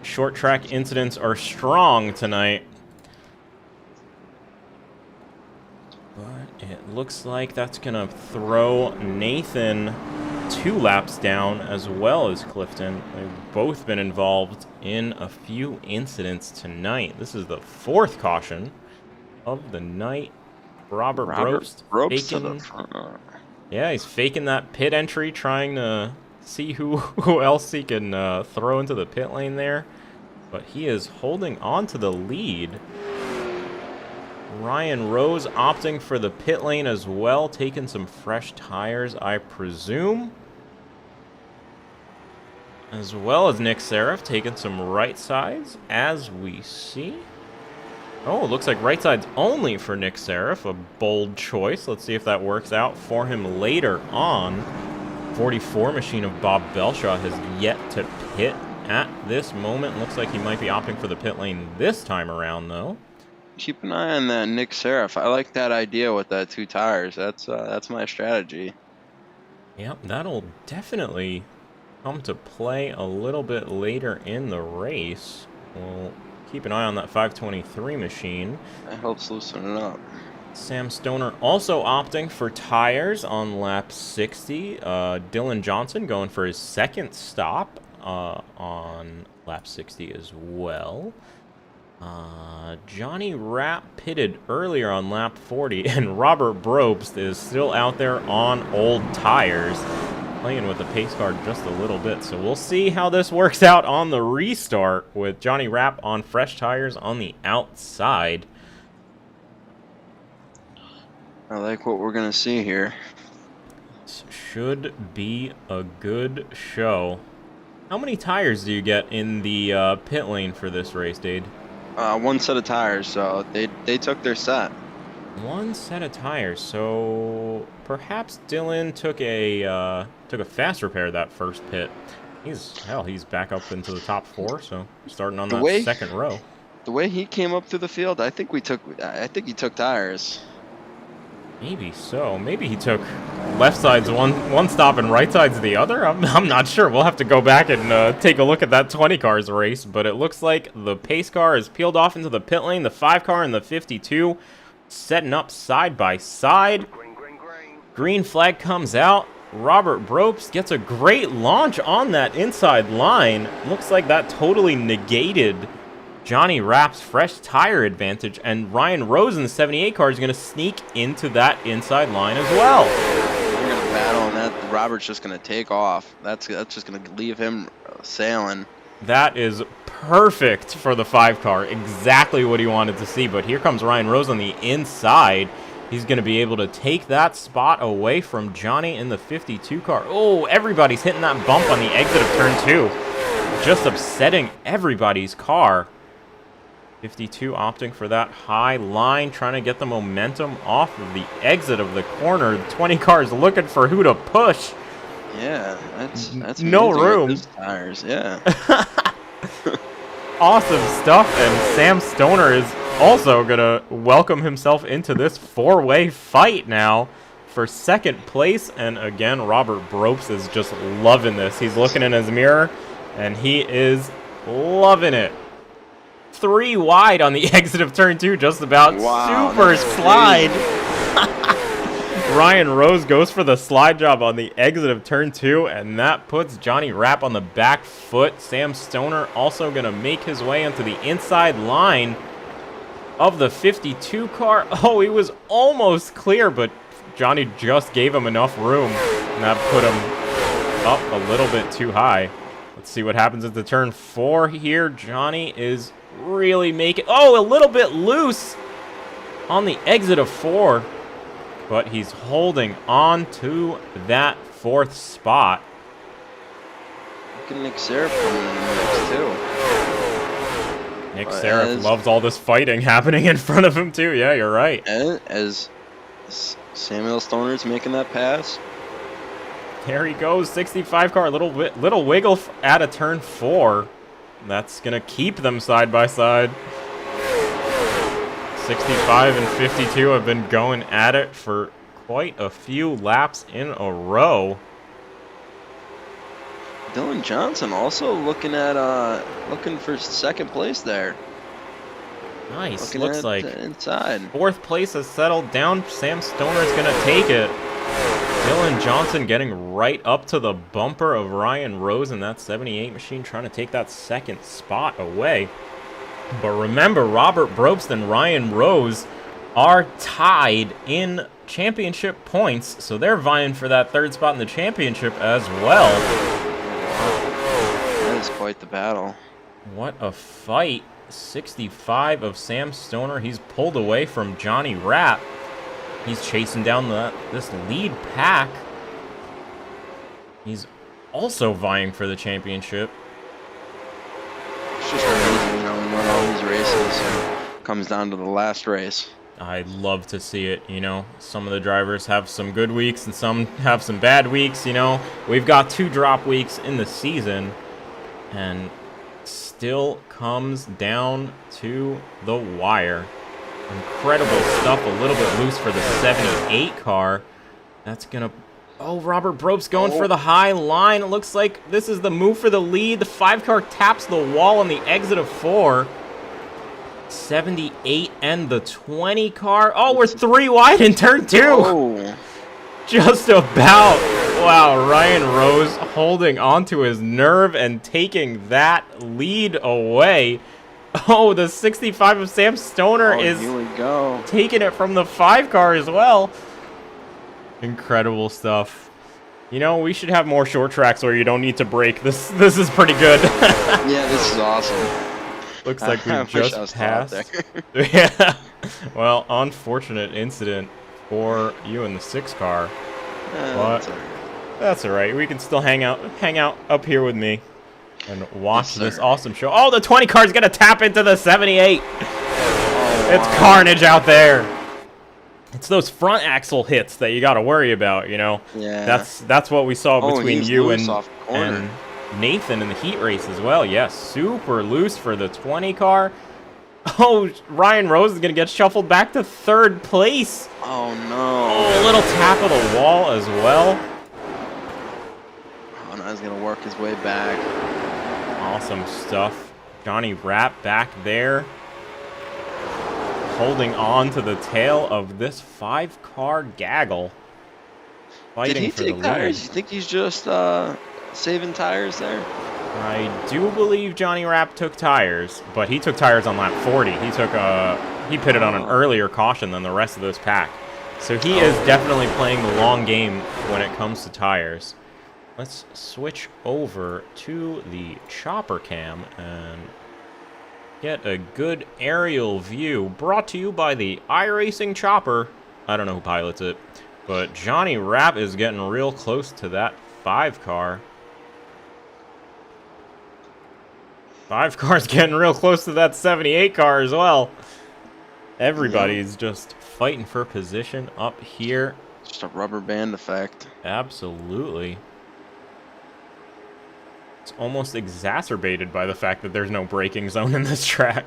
short track incidents are strong tonight. But It looks like that's going to throw Nathan 2 laps down as well as Clifton. They've both been involved in a few incidents tonight. This is the 4th caution of the night. Robert Brobst faking, yeah, he's faking that pit entry, trying to see who else he can throw into the pit lane there. But he is holding on to the lead. Ryan Rose opting for the pit lane as well, taking some fresh tires, I presume. As well as Nick Seraph taking some right sides, as we see. Oh, it looks like right sides only for Nick Seraph, a bold choice. Let's see if that works out for him later on. 44 machine of Bob Belshaw has yet to pit at this moment. Looks like he might be opting for the pit lane this time around, though. Keep an eye on that Nick Seraph. I like that idea with that 2 tires. That's my strategy. Yep, that'll definitely come to play a little bit later in the race. We'll keep an eye on that 523 machine. That helps loosen it up. Sam Stoner also opting for tires on lap 60. Dylan Johnson going for his 2nd stop on lap 60 as well. Johnny Rapp pitted earlier on lap 40, and Robert Brobst is still out there on old tires, playing with the pace car just a little bit. So we'll see how this works out on the restart with Johnny Rapp on fresh tires on the outside. I like what we're going to see here. This should be a good show. How many tires do you get in the pit lane for this race, Dade? 1 set of tires, so they took their set. 1 set of tires, so perhaps Dylan took a fast repair that first pit. He's back up into the top 4, so starting on that 2nd row. The way he came up through the field, I think he took tires. Maybe so. Maybe he took left sides one stop and right sides the other. I'm not sure. We'll have to go back and take a look at that 20 cars race. But it looks like the pace car is peeled off into the pit lane. The 5 car and the 52 setting up side by side. Green flag comes out. Robert Brobst gets a great launch on that inside line. Looks like that totally negated Johnny Rapp's fresh tire advantage, and Ryan Rose in the 78 car is going to sneak into that inside line as well. They're going to battle, and that Robert's just going to take off. That's just going to leave him sailing. That is perfect for the 5 car. Exactly what he wanted to see. But here comes Ryan Rose on the inside. He's going to be able to take that spot away from Johnny in the 52 car. Oh, everybody's hitting that bump on the exit of turn 2. Just upsetting everybody's car. 52 opting for that high line, trying to get the momentum off of the exit of the corner. The 20 cars looking for who to push. Yeah, that's no room. Tires, yeah. Awesome stuff, and Sam Stoner is also gonna welcome himself into this 4-way fight now for 2nd place. And again, Robert Brobst is just loving this. He's looking in his mirror, and he is loving it. 3 wide on the exit of turn 2, just about. Wow, super slide. Ryan Rose goes for the slide job on the exit of turn 2, and that puts Johnny Rapp on the back foot. Sam Stoner also going to make his way onto the inside line of the 52 car. Oh, he was almost clear, but Johnny just gave him enough room, and that put him up a little bit too high. Let's see what happens at the turn 4 here. Johnny is really making... Oh, a little bit loose on the exit of 4. But he's holding on to that 4th spot. Look at Nick Seraph coming in the mix, too. Nick Seraph loves all this fighting happening in front of him, too. Yeah, you're right. As Samuel Stoner's making that pass. There he goes, 65 car, little wiggle at a turn 4. That's going to keep them side by side. 65 and 52 have been going at it for quite a few laps in a row. Dylan Johnson also looking for 2nd place there. Nice. Looking Looks at like the inside. 4th place has settled down. Sam Stoner's going to take it. Dylan Johnson getting right up to the bumper of Ryan Rose in that 78 machine, trying to take that 2nd spot away. But remember, Robert Brobst and Ryan Rose are tied in championship points, so they're vying for that 3rd spot in the championship as well. That is quite the battle. What a fight. 65 of Sam Stoner. He's pulled away from Johnny Rapp. He's chasing down this lead pack. He's also vying for the championship. It's just amazing, you know, we won all these races, and it comes down to the last race. I'd love to see it, you know. Some of the drivers have some good weeks and some have some bad weeks, you know. We've got 2 drop weeks in the season, and still comes down to the wire. Incredible stuff, a little bit loose for the 78 car. That's gonna... Oh, Robert Brobst going for the high line. It looks like this is the move for the lead. The 5 car taps the wall on the exit of 4. 78 and the 20 car. Oh, we're 3 wide in turn 2. Oh. Just about. Wow, Ryan Rose holding onto his nerve and taking that lead away. Oh, the 65 of Sam Stoner is here we go. Taking it from the 5 car as well. Incredible stuff. You know, we should have more short tracks where you don't need to brake. This is pretty good. Yeah, this is awesome. Looks like we I wish I was just still out passed. Yeah. Well, unfortunate incident for you in the 6 car. But that's all right. We can still hang out up here with me and watch this awesome show. Oh, the 20 car's gonna tap into the 78. It's carnage out there. It's those front axle hits that you got to worry about, you know. Yeah. That's what we saw between you and and Nathan in the heat race as well. Yes, super loose for the 20 car. Oh, Ryan Rose is going to get shuffled back to 3rd place. Oh, no. Oh, a little tap of the wall as well. Oh, now he's going to work his way back. Awesome stuff. Johnny Rapp back there, holding on to the tail of this 5 car gaggle. Did he take tires? You think he's just saving tires there? I do believe Johnny Rapp took tires, but he took tires on lap 40. He pitted on an earlier caution than the rest of this pack. So he is definitely playing the long game when it comes to tires. Let's switch over to the chopper cam and get a good aerial view, brought to you by the iRacing chopper. I don't know who pilots it, but Johnny Rapp is getting real close to that 5 car. 5 car's getting real close to that 78 car as well. Everybody's just fighting for position up here. Just a rubber band effect. Absolutely. It's almost exacerbated by the fact that there's no braking zone in this track.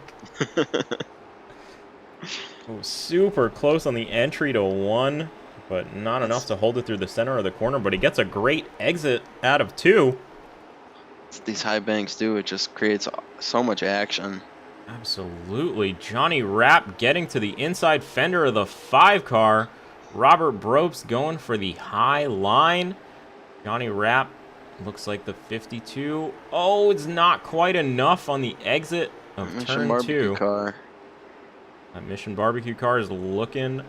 Oh, super close on the entry to 1, but not enough to hold it through the center of the corner, but he gets a great exit out of 2. These high banks do, it just creates so much action. Absolutely. Johnny Rapp getting to the inside fender of the 5 car. Robert Brobst going for the high line. Johnny Rapp looks like the 52. Oh, it's not quite enough on the exit of turn 2. Car. That Mission Barbecue car is looking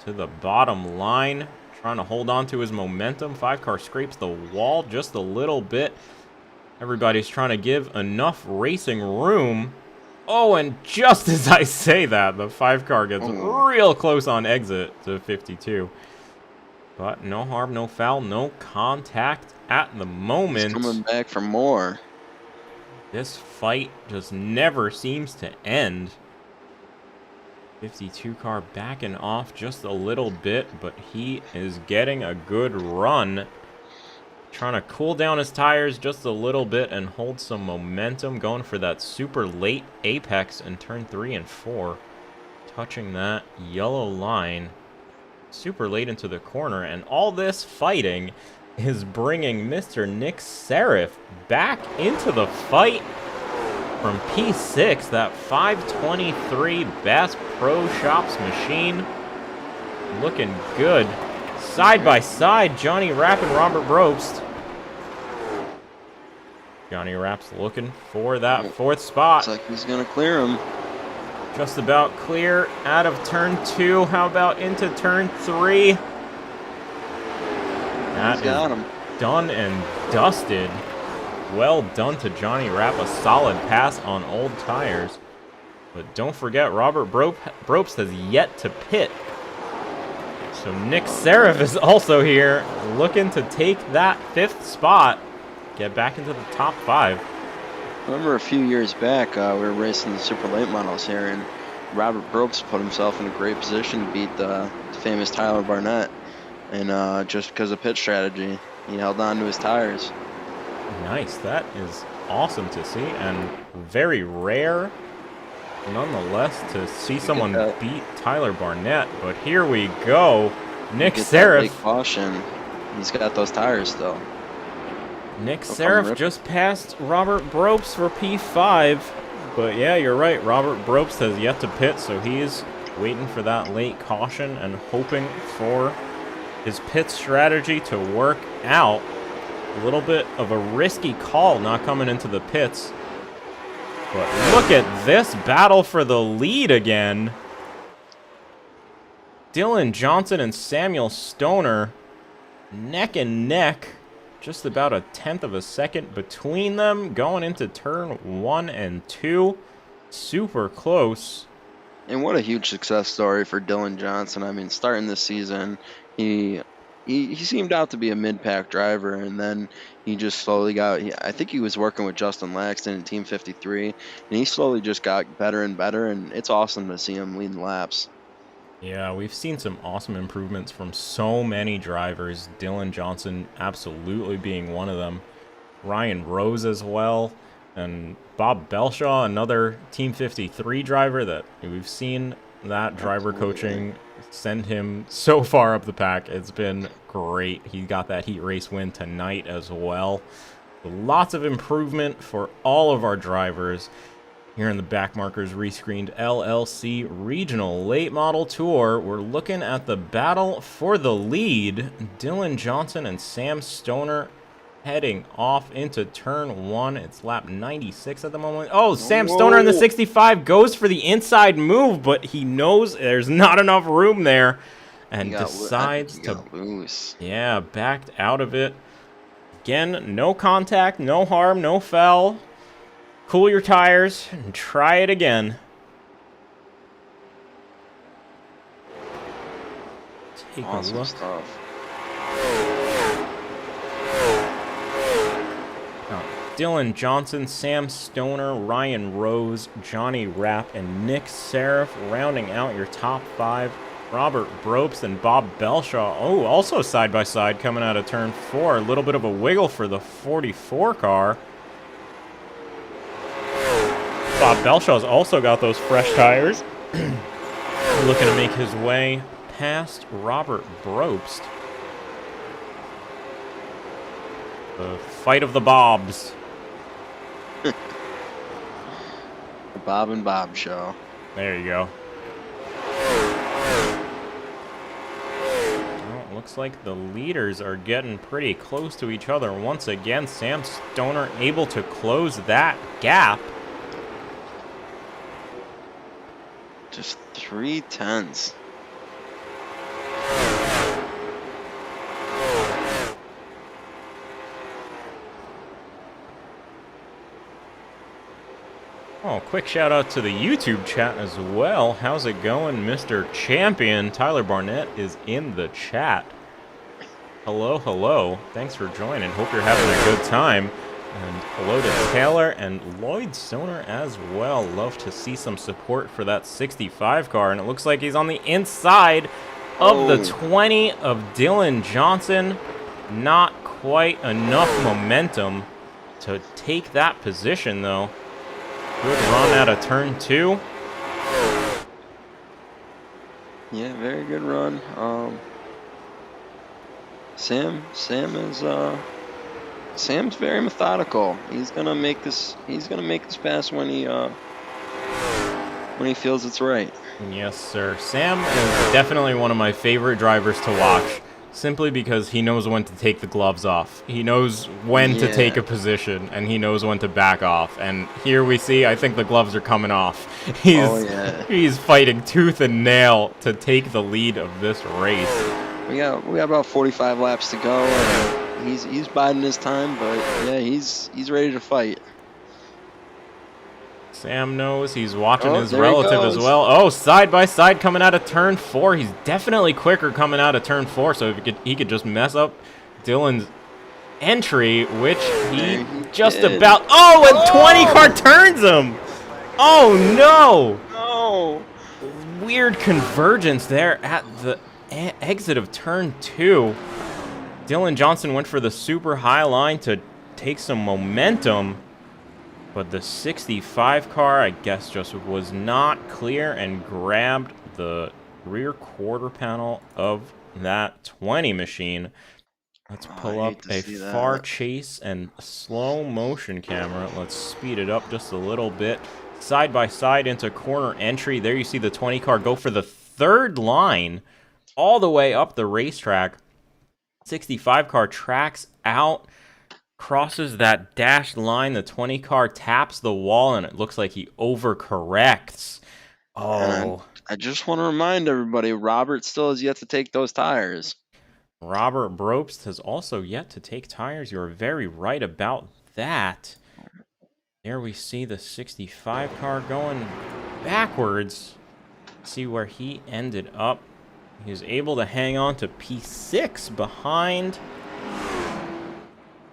to the bottom line, trying to hold on to his momentum. 5 car scrapes the wall just a little bit. Everybody's trying to give enough racing room. Oh, and just as I say that, the 5 car gets real close on exit to 52. But no harm, no foul, no contact at the moment. He's coming back for more. This fight just never seems to end. 52 car backing off just a little bit, but he is getting a good run. Trying to cool down his tires just a little bit and hold some momentum, going for that super late apex in turn 3 and 4. Touching that yellow line super late into the corner, and all this fighting is bringing Mr. Nick Serif back into the fight. from P6, that 523 Bass Pro Shops machine. Looking good. Side by side, Johnny Rapp and Robert Probst. Johnny Rapp's looking for that 4th spot. Looks like he's going to clear him. Just about clear out of turn 2. How about into turn 3? That Got is him. done and dusted. Well done to Johnny Rapp. A solid pass on old tires. But don't forget, Robert Probst has yet to pit. So Nick Serif is also here, looking to take that 5th spot. Get back into the top 5. I remember a few years back, we were racing the super late models here, and Robert Probst put himself in a great position to beat the famous Tyler Barnett. And just because of pit strategy, he held on to his tires. Nice. That is awesome to see, and very rare, nonetheless, to see someone beat Tyler Barnett. But here we go. Nick Serif. Caution. He's got those tires still. Nick Serif just passed Robert Probst for P5. But yeah, you're right. Robert Probst has yet to pit, so he's waiting for that late caution and hoping for his pit strategy to work out. A little bit of a risky call not coming into the pits. But look at this battle for the lead again. Dylan Johnson and Samuel Stoner neck and neck. Just about a 1/10 of a second between them going into turn 1 and 2. Super close. And what a huge success story for Dylan Johnson. I mean, starting this season, he seemed out to be a mid-pack driver, and then he just slowly got, I think he was working with Justin Laxton in Team 53, and he slowly just got better and better, and it's awesome to see him leading laps. Yeah, we've seen some awesome improvements from so many drivers. Dylan Johnson absolutely being one of them. Ryan Rose as well. And Bob Belshaw, another Team 53 driver that we've seen that driver coaching send him so far up the pack. It's been great. He got that heat race win tonight as well. Lots of improvement for all of our drivers here in the Backmarkers ReScreened LLC Regional Late Model Tour. We're looking at the battle for the lead. Dylan Johnson and Sam Stoner heading off into turn 1. It's lap 96 at the moment. Oh, Sam Stoner in the 65 goes for the inside move, but he knows there's not enough room there and decides to lose. Yeah, backed out of it. Again, no contact, no harm, no foul. Cool your tires and try it again. Take Awesome a look. stuff. Now, Dylan Johnson, Sam Stoner, Ryan Rose, Johnny Rapp, and Nick Serif rounding out your top 5. Robert Probst and Bob Belshaw. Oh, also side by side coming out of turn 4. A little bit of a wiggle for the 44 car. Bob Belshaw's also got those fresh tires. Looking to make his way past Robert Probst. The fight of the Bobs. The Bob and Bob show. There you go. Well, it looks like the leaders are getting pretty close to each other once again. Sam Stoner able to close that gap. Just 3/10. Oh, quick shout out to the YouTube chat as well. How's it going, Mr. Champion? Tyler Barnett is in the chat. Hello, hello. Thanks for joining. Hope you're having a good time. And hello to Taylor and Lloyd Stoner as well. Love to see some support for that 65 car. And it looks like he's on the inside of the 20 of Dylan Johnson. Not quite enough momentum to take that position, though. Good run out of turn 2. Yeah, very good run. Sam is Sam's very methodical. He's gonna make this. He's gonna make this pass when he feels it's right. Yes, sir. Sam is definitely one of my favorite drivers to watch, simply because he knows when to take the gloves off. He knows when to take a position, and he knows when to back off. And here we see, I think the gloves are coming off. He's fighting tooth and nail to take the lead of this race. We got about 45 laps to go. And he's biding his time, but yeah, he's ready to fight. Sam knows he's watching his relative as well. Oh, side by side coming out of turn 4. He's definitely quicker coming out of turn 4, so he could just mess up Dylan's entry, which he just about. Oh, and 20 car turns him. Oh no! No. Weird convergence there at the exit of turn 2. Dylan Johnson went for the super high line to take some momentum, but the 65 car, I guess, just was not clear and grabbed the rear quarter panel of that 20 machine. Let's pull up a far chase and slow motion camera. Let's speed it up just a little bit. Side by side into corner entry. There you see the 20 car go for the third line all the way up the racetrack. 65 car tracks out, crosses that dashed line. The 20 car taps the wall, and it looks like he overcorrects. Oh. I just want to remind everybody, Robert still has yet to take those tires. Robert Brobst has also yet to take tires. You're very right about that. There we see the 65 car going backwards. See where he ended up. He was able to hang on to P6 behind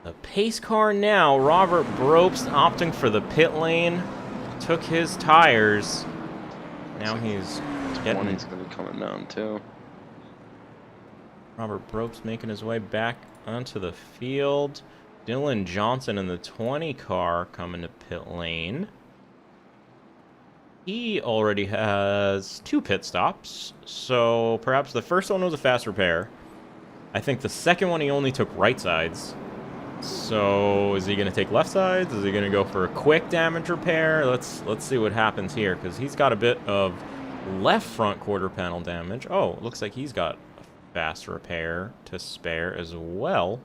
the pace car now. Robert Brobst opting for the pit lane. Took his tires. Now he's getting... He's going to be coming down too. Robert Brobst making his way back onto the field. Dylan Johnson in the 20 car coming to pit lane. He already has 2 pit stops, so perhaps the first one was a fast repair. I think the second one he only took right sides. So is he going to take left sides? Is he going to go for a quick damage repair? Let's see what happens here, because he's got a bit of left front quarter panel damage. Oh, it looks like he's got a fast repair to spare as well.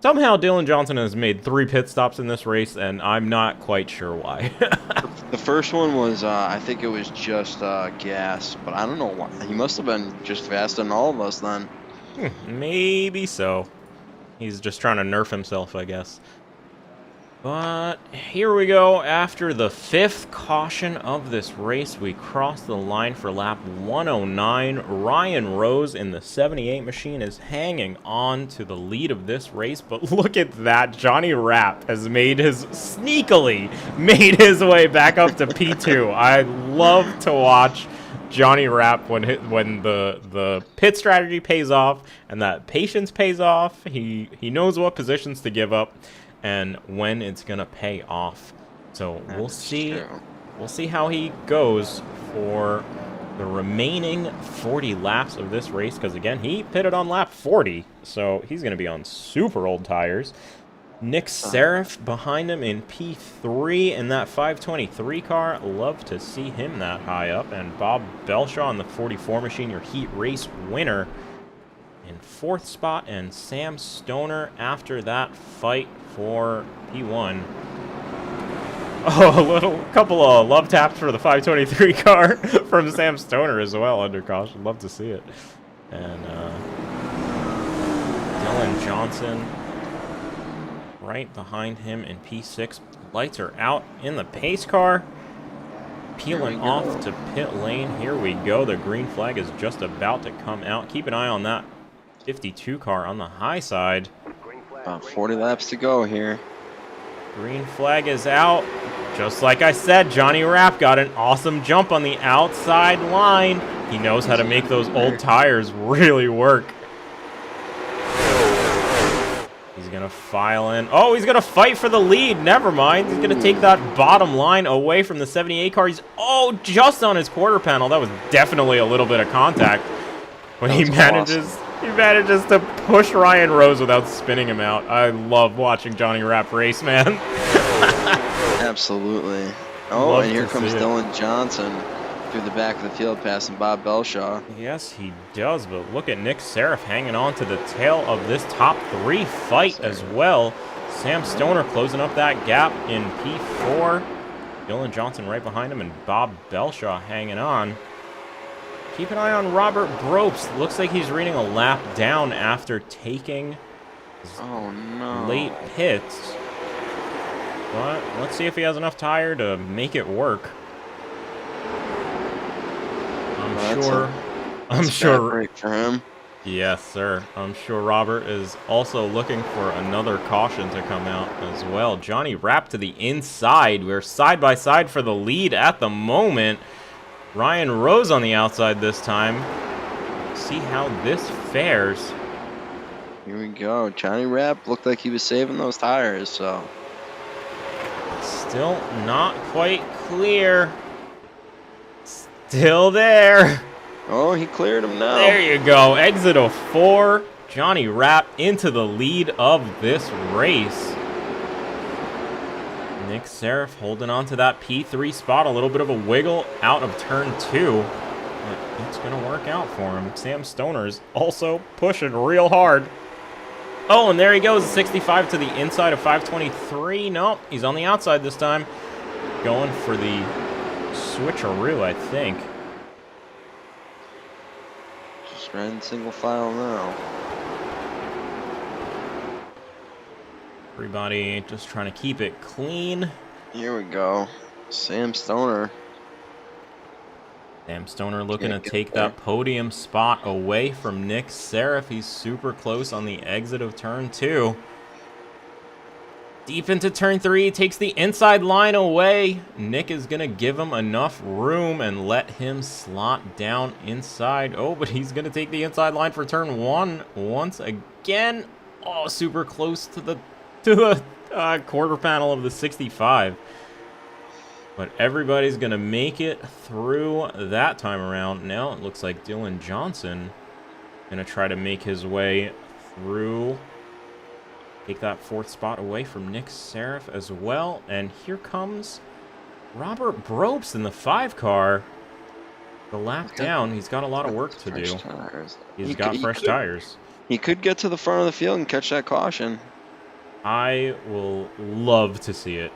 Somehow Dylan Johnson has made 3 pit stops in this race, and I'm not quite sure why. The first one was, I think it was just gas, but I don't know why. He must have been just faster than all of us then. Maybe so. He's just trying to nerf himself, I guess. But here we go. After the 5th caution of this race, we cross the line for lap 109. Ryan Rose in the 78 machine is hanging on to the lead of this race. But look at that. Johnny Rapp has sneakily made his way back up to P2. I love to watch Johnny Rapp when the pit strategy pays off and that patience pays off. He knows what positions to give up and when it's gonna pay off. So we'll see. We'll see how he goes for the remaining 40 laps of this race, because again, he pitted on lap 40, so he's gonna be on super old tires. Nick Serif behind him in P3 in that 523 car. Love to see him that high up. And Bob Belshaw in the 44 machine, your heat race winner, in 4th spot. And Sam Stoner after that fight for P1. Oh, a couple of love taps for the 523 car from Sam Stoner as well under caution. Love to see it. And Dylan Johnson right behind him in P6. Lights are out in the pace car. Peeling off to pit lane. Here we go. The green flag is just about to come out. Keep an eye on that 52 car on the high side. About 40 laps to go here. Green flag is out. Just like I said, Johnny Rapp got an awesome jump on the outside line. He knows how to make those old tires really work. He's going to file in. Oh, he's going to fight for the lead. Never mind. He's going to take that bottom line away from the 78 car. He's, just on his quarter panel. That was definitely a little bit of contact when he manages He manages to push Ryan Rose without spinning him out. I love watching Johnny Rapp race, man. Absolutely. Oh, Love and here to comes see it. Dylan Johnson through the back of the field, passing Bob Belshaw. Yes, he does, but look at Nick Seraph hanging on to the tail of this top 3 fight as well. Sam Stoner closing up that gap in P4. Dylan Johnson right behind him, and Bob Belshaw hanging on. Keep an eye on Robert Bropes. Looks like he's reading a lap down after taking Oh, no. late pits. But let's see if he has enough tire to make it work. I'm sure. Break for him. Yes, sir. I'm sure Robert is also looking for another caution to come out as well. Johnny Rapp to the inside. We're side by side for the lead at the moment. Ryan Rose on the outside this time. See how this fares. Here we go. Johnny Rapp looked like he was saving those tires, so. Still not quite clear. Still there. Oh, he cleared him now. There you go. Exit of 4. Johnny Rapp into the lead of this race. Nick Seraph holding on to that P3 spot. A little bit of a wiggle out of turn 2. But it's going to work out for him. Sam Stoner's also pushing real hard. Oh, and there he goes. 65 to the inside of 523. Nope, he's on the outside this time. Going for the switcheroo, I think. Just riding single file now. Everybody just trying to keep it clean. Here we go. Sam Stoner. Sam Stoner looking to Can't get take there. that podium spot away from Nick Seraph. He's super close on the exit of turn 2. Deep into turn 3, takes the inside line away. Nick is going to give him enough room and let him slot down inside. Oh, but he's going to take the inside line for turn 1 once again. Oh, super close to the quarter panel of the 65. But everybody's going to make it through that time around. Now it looks like Dylan Johnson going to try to make his way through. Take that 4th spot away from Nick Seraph as well. And here comes Robert Bropes in the 5 car. The lap down. He's got a lot of work to do. He's got fresh tires. He could get to the front of the field and catch that caution. I will love to see it.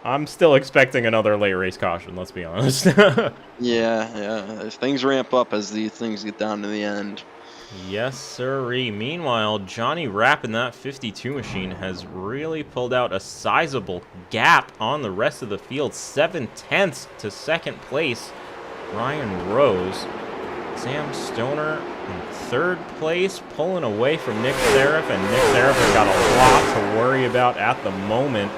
I'm still expecting another late race caution, let's be honest. Yeah. If things ramp up as these things get down to the end. Yes, sirree. Meanwhile, Johnny Rapp in that 52 machine has really pulled out a sizable gap on the rest of the field. 7/10 to 2nd place. Ryan Rose. Sam Stoner in 3rd place, pulling away from Nick Seraph, and Nick Seraph has got a lot to worry about at the moment.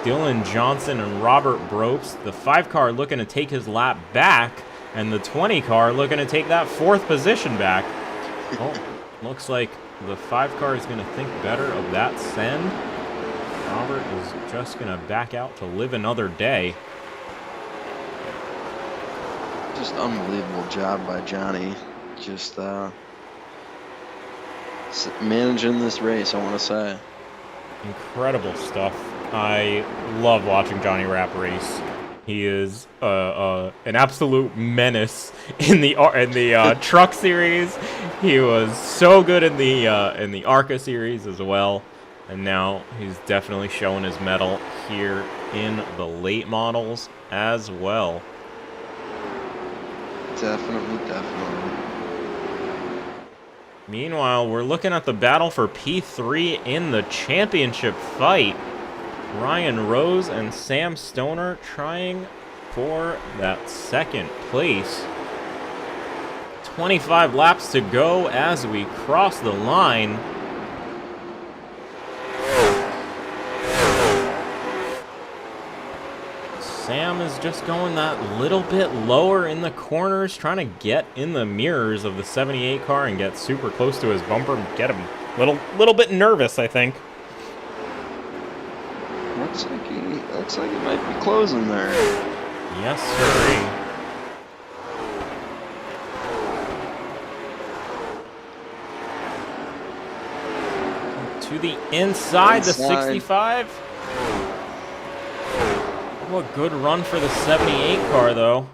Dylan Johnson and Robert Bropes, the 5 car looking to take his lap back, and the 20 car looking to take that 4th position back. Oh, looks like the 5 car is going to think better of that send. Robert is just going to back out to live another day. Just unbelievable job by Johnny. Just managing this race, I want to say. Incredible stuff. I love watching Johnny Rapp race. He is an absolute menace in the truck series. He was so good in the ARCA series as well, and now he's definitely showing his mettle here in the late models as well. Definitely. Meanwhile, we're looking at the battle for P3 in the championship fight. Ryan Rose and Sam Stoner trying for that 2nd place. 25 laps to go as we cross the line. Sam is just going that little bit lower in the corners, trying to get in the mirrors of the 78 car and get super close to his bumper and get him little bit nervous, I think. Looks like he might be closing there. Yes, sir. inside the 65. What good run for the 78 car, though.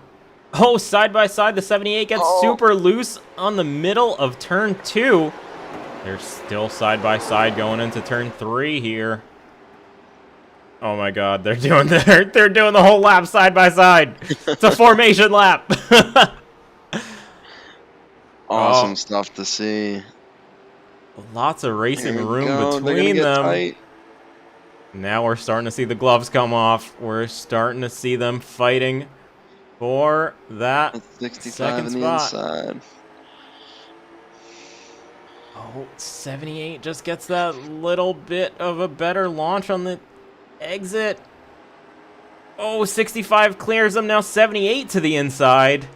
Oh, side by side, the 78 gets super loose on the middle of turn 2. They're still side by side going into turn 3 here. Oh my God, they're doing the whole lap side by side. It's a formation lap. Awesome stuff to see. Lots of racing Here we room go. They're gonna between get them. tight. Now we're starting to see the gloves come off. We're starting to see them fighting for that That's 65 second on the spot. inside. Oh, 78 just gets that little bit of a better launch on the exit. Oh, 65 clears them. Now 78 to the inside.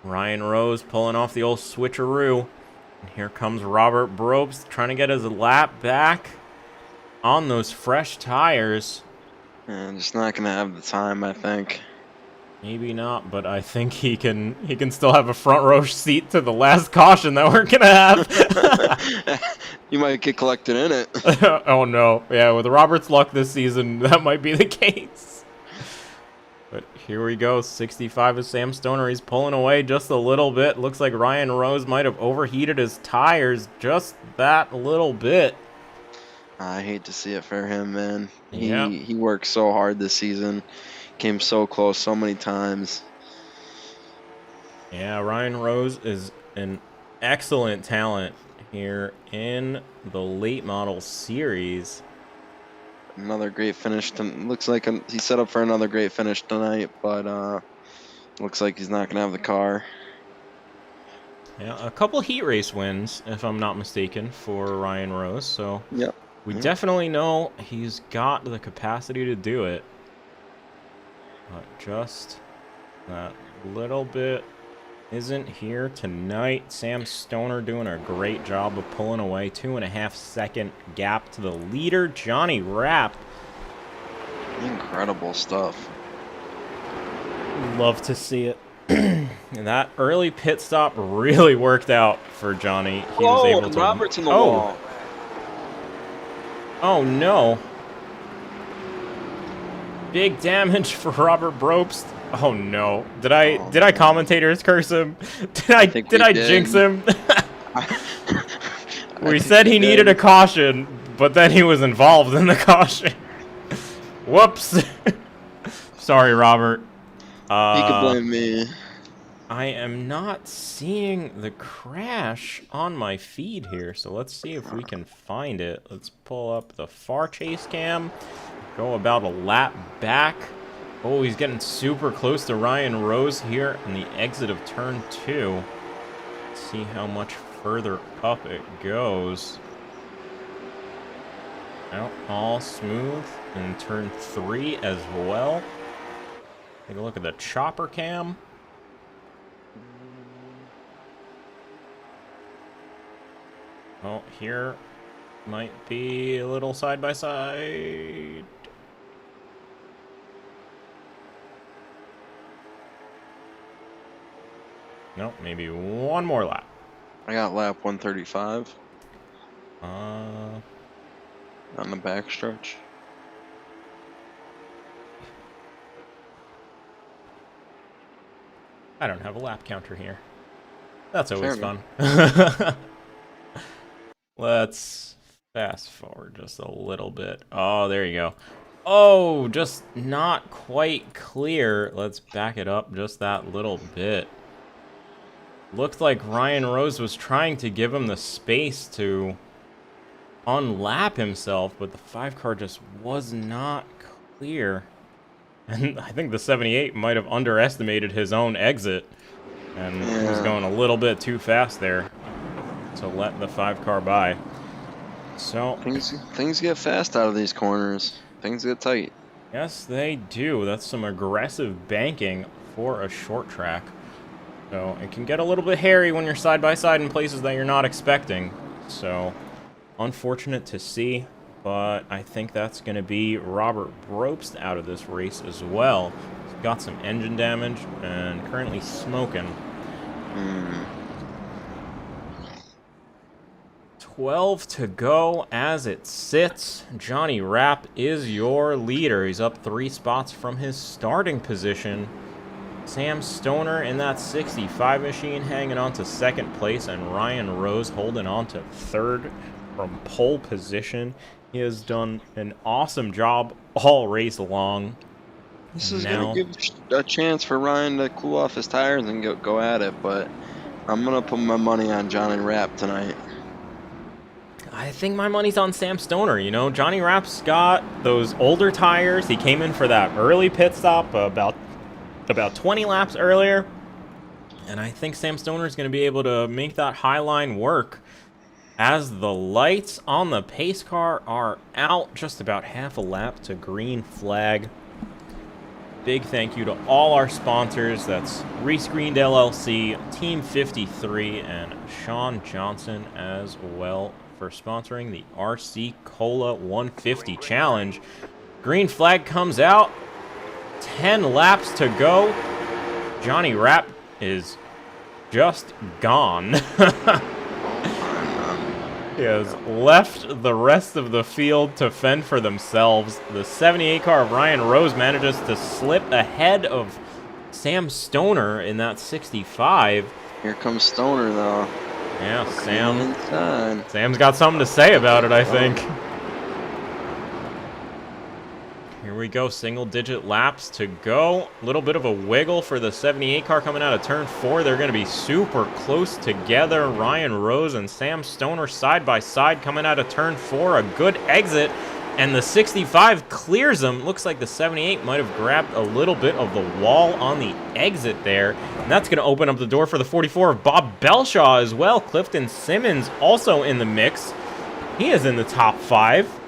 Ryan Rose pulling off the old switcheroo. And here comes Robert Brobst trying to get his lap back on those fresh tires. And just not gonna have the time, I think. Maybe not, but I think he can still have a front row seat to the last caution that we're gonna have. You might get collected in it. Oh no, yeah, with Robert's luck this season, that might be the case. But here we go, 65 is Sam Stoner. He's pulling away just a little bit. Looks like Ryan Rose might have overheated his tires just that little bit. I hate to see it for him, man. Yeah. He worked so hard this season. Came so close so many times. Yeah, Ryan Rose is an excellent talent here in the late model series. Another great finish. Looks like he's set up for another great finish tonight, but looks like he's not going to have the car. Yeah, a couple heat race wins, if I'm not mistaken, for Ryan Rose. So Yep. we definitely know he's got the capacity to do it. But just that little bit isn't here tonight. Sam Stoner doing a great job of pulling away. 2.5 second gap to the leader, Johnny Rapp. Incredible stuff. Love to see it. And that early pit stop really worked out for Johnny. He was able to. Robert's in the wall. Oh no. Big damage for Robert Brobst. Oh no. Did I commentators curse him? Did I jinx him? We said he needed a caution, but then he was involved in the caution. Whoops. Sorry, Robert. He could blame me. I am not seeing the crash on my feed here, so let's see if we can find it. Let's pull up the far chase cam. Go about a lap back. Oh, he's getting super close to Ryan Rose here in the exit of turn 2. Let's see how much further up it goes. Now, all smooth in turn 3 as well. Take a look at the chopper cam. Oh, here might be a little side by side. Nope, maybe one more lap. I got lap 135 Uh, on the backstretch. I don't have a lap counter here. That's always Fair fun. Let's fast forward just a little bit. Oh, there you go. Oh, just not quite clear. Let's back it up just that little bit. Looked like Ryan Rose was trying to give him the space to unlap himself, but the 5 car just was not clear. And I think the 78 might have underestimated his own exit and was going a little bit too fast there to let the 5 car by. So Things get fast out of these corners. Things get tight. yes, they do. That's some aggressive banking for a short track. So it can get a little bit hairy when you're side by side in places that you're not expecting. So unfortunate to see, but I think that's going to be Robert Brobst out of this race as well. He's got some engine damage and currently smoking. 12 to go as it sits. Johnny Rapp is your leader. He's up 3 spots from his starting position. Sam Stoner in that 65 machine hanging on to second place, and Ryan Rose holding on to third from pole position. He has done an awesome job all race long. This is going to give a chance for Ryan to cool off his tires and go at it, but I'm going to put my money on Johnny Rapp tonight. I think my money's on Sam Stoner. You know, Johnny Rapp's got those older tires. He came in for that early pit stop about 20 laps earlier, and I think Sam Stoner is going to be able to make that high line work as the lights on the pace car are out. Just about half a lap to green flag. Big thank you to all our sponsors. That's ReScreened LLC, Team 53, and Sean Johnson as well for sponsoring the RC Cola 150 Challenge. Green flag comes out. 10 laps to go. Johnny Rapp is just gone. He has left the rest of the field to fend for themselves. The 78 car of Ryan Rose manages to slip ahead of Sam Stoner in that 65. Here comes Stoner, though. Yeah, Sam's got something to say about it, I think. Here we go, single-digit laps to go. A little bit of a wiggle for the 78 car coming out of turn 4. They're going to be super close together. Ryan Rose and Sam Stoner side by side coming out of turn 4. A good exit, and the 65 clears them. Looks like the 78 might have grabbed a little bit of the wall on the exit there. And that's going to open up the door for the 44 of Bob Belshaw as well. Clifton Simmons also in the mix. He is in the top 5.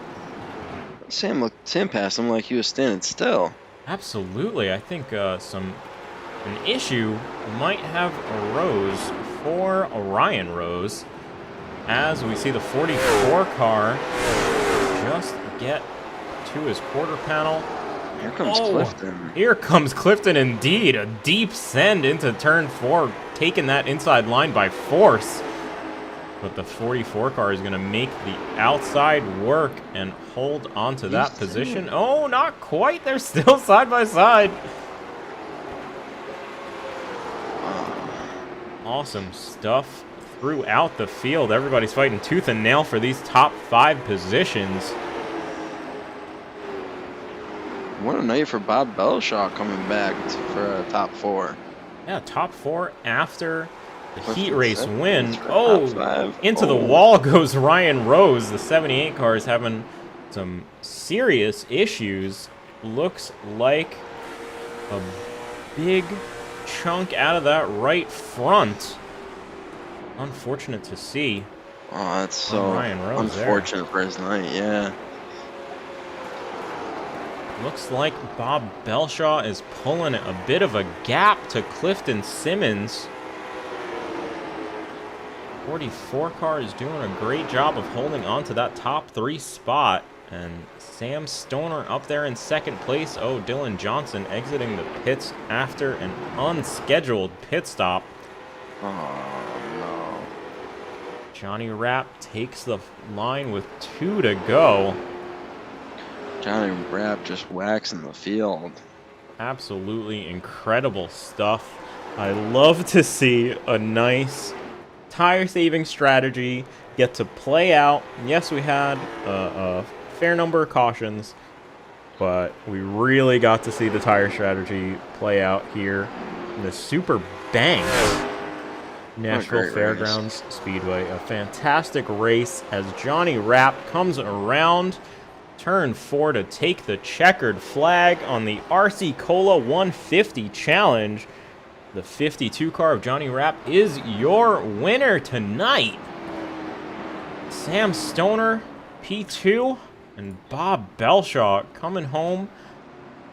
Sam passed him like he was standing still. Absolutely. I think an issue might have arose for Ryan Rose as we see the 44 car just get to his quarter panel. Here comes Clifton. Here comes Clifton indeed. A deep send into turn 4, taking that inside line by force. But the 44 car is going to make the outside work and hold on to that position. Oh, not quite. They're still side by side. Awesome stuff throughout the field. Everybody's fighting tooth and nail for these top 5 positions. What a night for Bob Belshaw coming back for a top 4. Yeah, top 4 after the heat race win. Into the Oh. wall goes Ryan Rose. The 78 car is having some serious issues. Looks like a big chunk out of that right front. Unfortunate to see. Oh, that's so Ryan Rose unfortunate for his night, yeah. Looks like Bob Belshaw is pulling a bit of a gap to Clifton Simmons. 44 car is doing a great job of holding on to that top 3 spot. And Sam Stoner up there in second place. Oh, Dylan Johnson exiting the pits after an unscheduled pit stop. Oh, no. Johnny Rapp takes the line with 2 to go. Johnny Rapp just waxing the field. Absolutely incredible stuff. I love to see a nice tire saving strategy get to play out. Yes, we had a fair number of cautions, but we really got to see the tire strategy play out here in the Super Banked Nashville Fairgrounds Speedway. A fantastic race as Johnny Rapp comes around turn 4 to take the checkered flag on the RC Cola 150 Challenge. The 52 car of Johnny Rapp is your winner tonight. Sam Stoner, P2, and Bob Belshaw coming home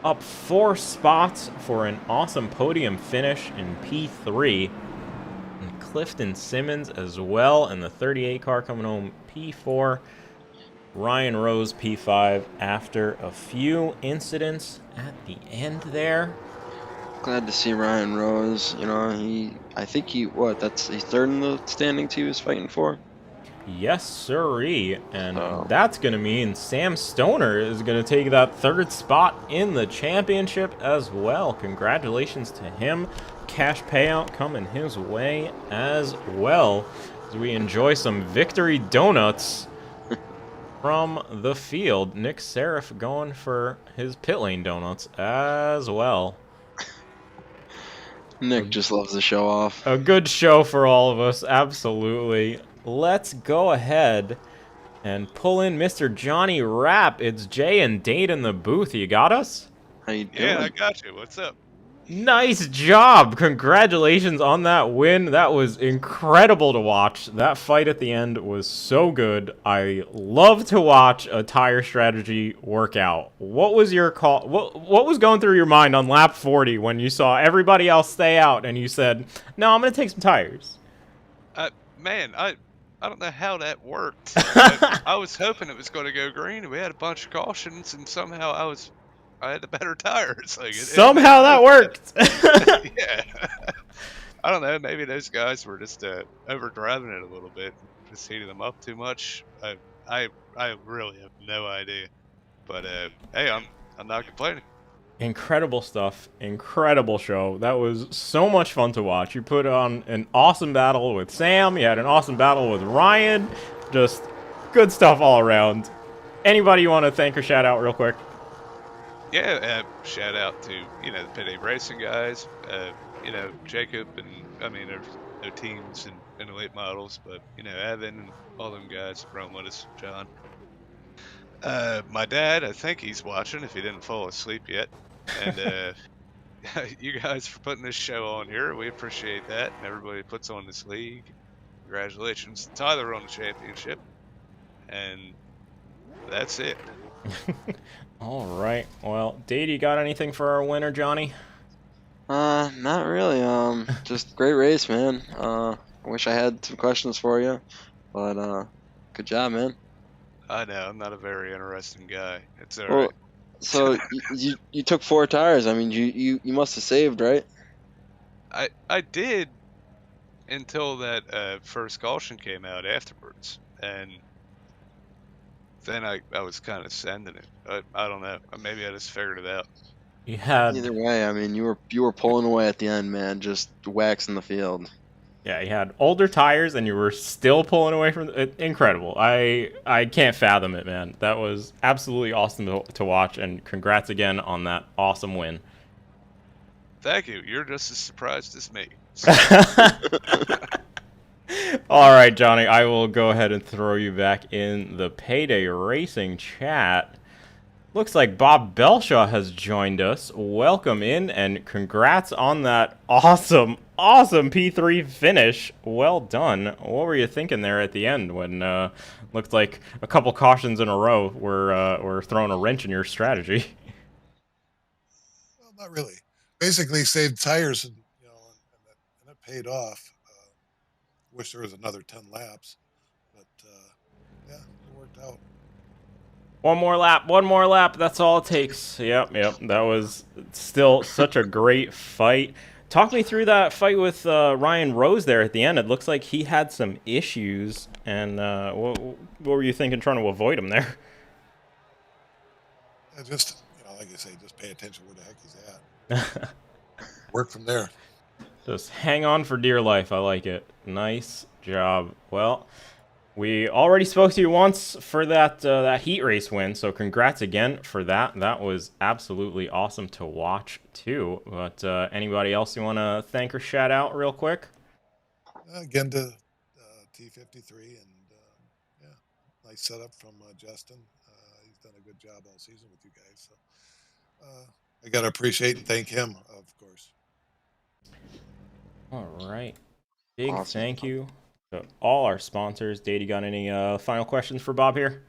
up 4 spots for an awesome podium finish in P3. And Clifton Simmons as well, and the 38 car coming home P4. Ryan Rose P5 after a few incidents at the end there. Glad to see Ryan Rose. You know, I think he's third in the standings he was fighting for. Yes, sirree. And So, that's going to mean Sam Stoner is going to take that 3rd spot in the championship as well. Congratulations to him. Cash payout coming his way as well, as we enjoy some victory donuts from the field. Nick Seraph going for his pit lane donuts as well. Nick just loves to show off. A good show for all of us, absolutely. Let's go ahead and pull in Mr. Johnny Rapp. It's Jay and Dade in the booth. You got us? How you doing? Yeah, I got you. What's up? Nice job. Congratulations on that win. That was incredible to watch. That fight at the end was so good. I love to watch a tire strategy work out. What was your call? What was going through your mind on lap 40 when you saw everybody else stay out and you said, "No, I'm going to take some tires"? Man, I don't know how that worked. I was hoping it was going to go green, and we had a bunch of cautions, and somehow I had the better tires. Like Somehow that worked. Yeah. I don't know. Maybe those guys were just overdriving it a little bit, just heating them up too much. I really have no idea. But hey, I'm not complaining. Incredible stuff. Incredible show. That was so much fun to watch. You put on an awesome battle with Sam. You had an awesome battle with Ryan. Just good stuff all around. Anybody you want to thank or shout out real quick? Yeah, shout out to the Pit A Racing guys. Jacob and I mean there's no teams in the late models, but Evan and all them guys run with us. John. My dad, I think he's watching if he didn't fall asleep yet. And you guys for putting this show on here. We appreciate that. And everybody puts on this league. Congratulations to Tyler on the championship. And that's it. All right. Well, Dade, you got anything for our winner, Johnny? Not really. Just great race, man. I wish I had some questions for you, but good job, man. I know I'm not a very interesting guy. It's all Well, right. so you took 4 tires. I mean, you must have saved, right? I did until that first caution came out afterwards, and then I was kind of sending it. I don't know. Maybe I just figured it out. You had Either way, I mean, you were pulling away at the end, man, just waxing the field. Yeah, you had older tires and you were still pulling away from it. Incredible. I can't fathom it, man. That was absolutely awesome to watch, and congrats again on that awesome win. Thank you. You're just as surprised as me. All right, Johnny, I will go ahead and throw you back in the Payday Racing chat. Looks like Bob Belshaw has joined us. Welcome in, and congrats on that awesome P3 finish. Well done. What were you thinking there at the end when looked like a couple cautions in a row were throwing a wrench in your strategy? Well, not really. Basically, saved tires, and and it paid off. Wish there was another 10 laps, but yeah, it worked out. One more lap. That's all it takes. Yep. That was still such a great fight. Talk me through that fight with Ryan Rose there at the end. It looks like he had some issues, and what were you thinking trying to avoid him there? Just, like I say, just pay attention where the heck he's at. Work from there. Just hang on for dear life. I like it. Nice job. Well, we already spoke to you once for that heat race win, so congrats again for that. That was absolutely awesome to watch too. But anybody else you want to thank or shout out real quick? Again to T53, and yeah, nice setup from Justin. He's done a good job all season with you guys. So I got to appreciate and thank him, of course. All right. Big Awesome. thank you to all our sponsors. Dade, you got any final questions for Bob here?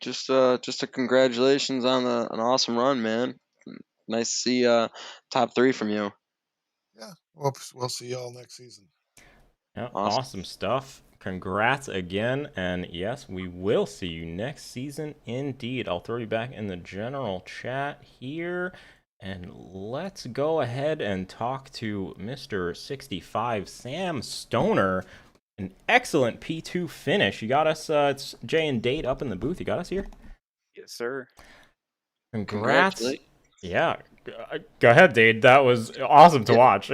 Just a congratulations on an awesome run, man. Nice to see top 3 from you. Yeah, we'll see y'all next season. Yeah, Awesome. awesome stuff. Congrats again, and yes, we will see you next season indeed. I'll throw you back in the general chat here, and let's go ahead and talk to Mr. 65, Sam Stoner. an excellent P2 finish. You got us, it's Jay and Dade up in the booth. You got us here? Yes, sir. Congrats. Congratulations. Yeah. Go ahead, Dade. That was awesome to watch.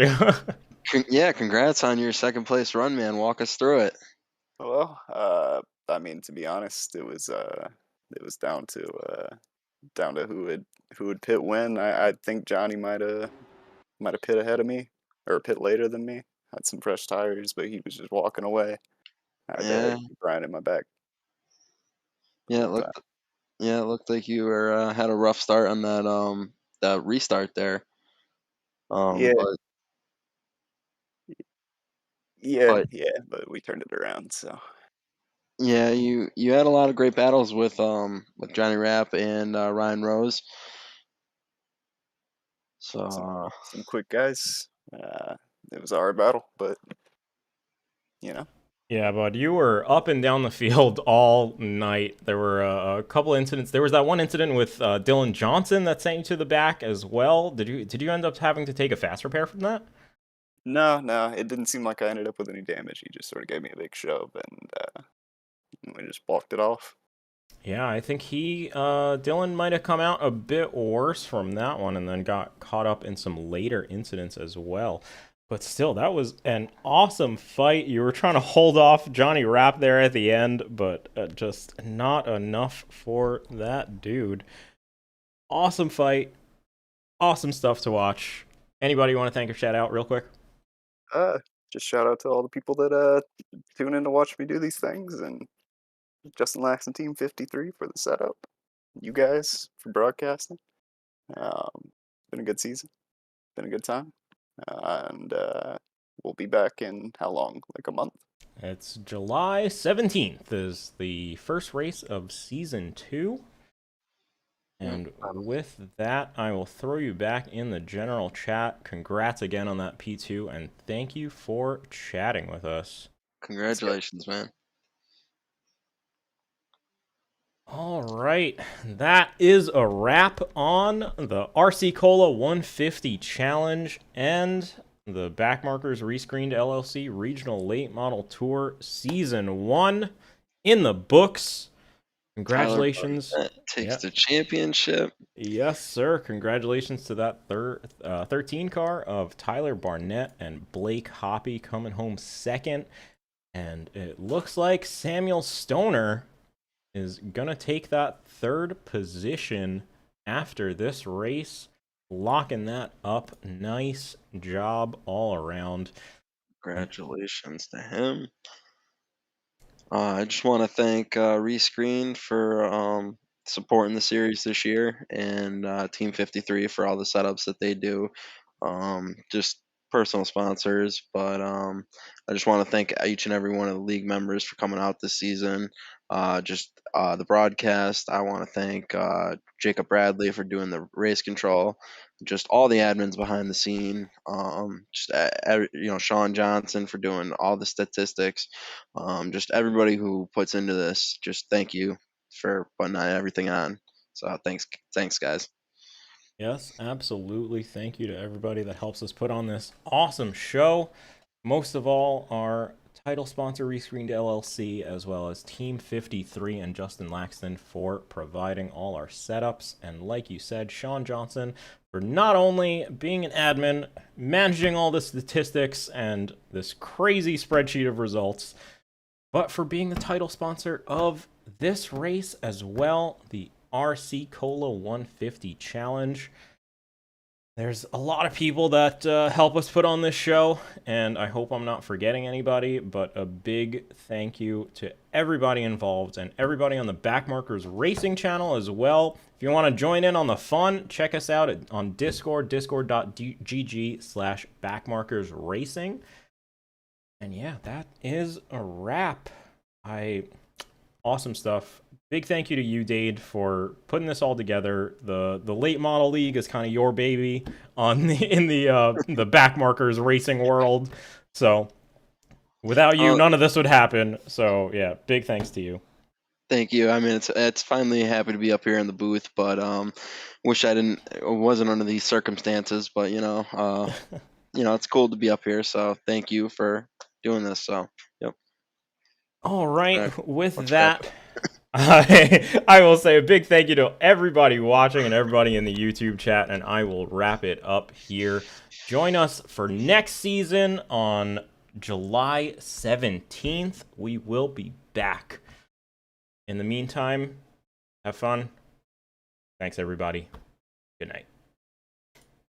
Yeah, congrats on your second place run, man. Walk us through it. Well, I mean, to be honest, it was down to who would pit when. I think Johnny might have pit ahead of me or pit later than me. Had some fresh tires, but he was just walking away. I had Yeah. Brian in my back. Yeah, But, it looked like you were had a rough start on that restart there. yeah, But yeah, but yeah. But we turned it around. So yeah, you had a lot of great battles with Johnny Rapp and Ryan Rose. So some quick guys. It was a hard battle, but you know. Yeah, bud, you were up and down the field all night. There were a couple incidents. There was that one incident with Dylan Johnson that sent you to the back as well. Did you end up having to take a fast repair from that? No, it didn't seem like I ended up with any damage. He just sort of gave me a big shove, and we just blocked it off. Yeah, I think Dylan might have come out a bit worse from that one and then got caught up in some later incidents as well. But still, that was an awesome fight. You were trying to hold off Johnny Rapp there at the end, but just not enough for that dude. Awesome fight. Awesome stuff to watch. Anybody want to thank or shout out real quick? Just shout out to all the people that tune in to watch me do these things, and Justin Laxton Team 53 for the setup. You guys for broadcasting. Been a good season. Been a good time. And we'll be back in how long? Like a month? It's July 17th is the first race of Season 2. And with that, I will throw you back in the general chat. Congrats again on that P2, and thank you for chatting with us. congratulations, man. All right, that is a wrap on the RC Cola 150 Challenge and the Backmarkers ReScreened LLC Regional Late Model Tour Season 1 in the books. Congratulations. Takes the championship. Yes, sir. Congratulations to that 13 car of Tyler Barnett and Blake Hoppy coming home second. And it looks like Samuel Stoner is going to take that third position after this race, locking that up. Nice job all around. Congratulations to him. I just want to thank ReScreen for supporting the series this year, and Team 53 for all the setups that they do. Just personal sponsors, but I just want to thank each and every one of the league members for coming out this season. The broadcast. I want to thank Jacob Bradley for doing the race control. Just all the admins behind the scene. Sean Johnson for doing all the statistics. Just everybody who puts into this. Just thank you for putting everything on. So thanks guys. Yes, absolutely. Thank you to everybody that helps us put on this awesome show. Most of all, our title sponsor, ReScreened LLC, as well as Team 53 and Justin Laxton for providing all our setups. And like you said, Sean Johnson for not only being an admin, managing all the statistics and this crazy spreadsheet of results, but for being the title sponsor of this race as well, the RC Cola 150 Challenge. There's a lot of people that help us put on this show, and I hope I'm not forgetting anybody, but a big thank you to everybody involved and everybody on the Backmarkers Racing channel as well. If you want to join in on the fun, check us out on Discord, discord.gg/backmarkersracing. And yeah, that is a wrap. Awesome stuff. Big thank you to you, Dade, for putting this all together. The late model league is kind of your baby in the Backmarkers racing world. So without you, none of this would happen. So yeah, big thanks to you. Thank you. I mean, it's finally happy to be up here in the booth, but wish I wasn't under these circumstances. But it's cool to be up here. So thank you for doing this. So yep. All right, Alright, with let's wrap that, I will say a big thank you to everybody watching and everybody in the YouTube chat, and I will wrap it up here. Join us for next season on July 17th. We will be back. In the meantime, have fun. Thanks, everybody. Good night.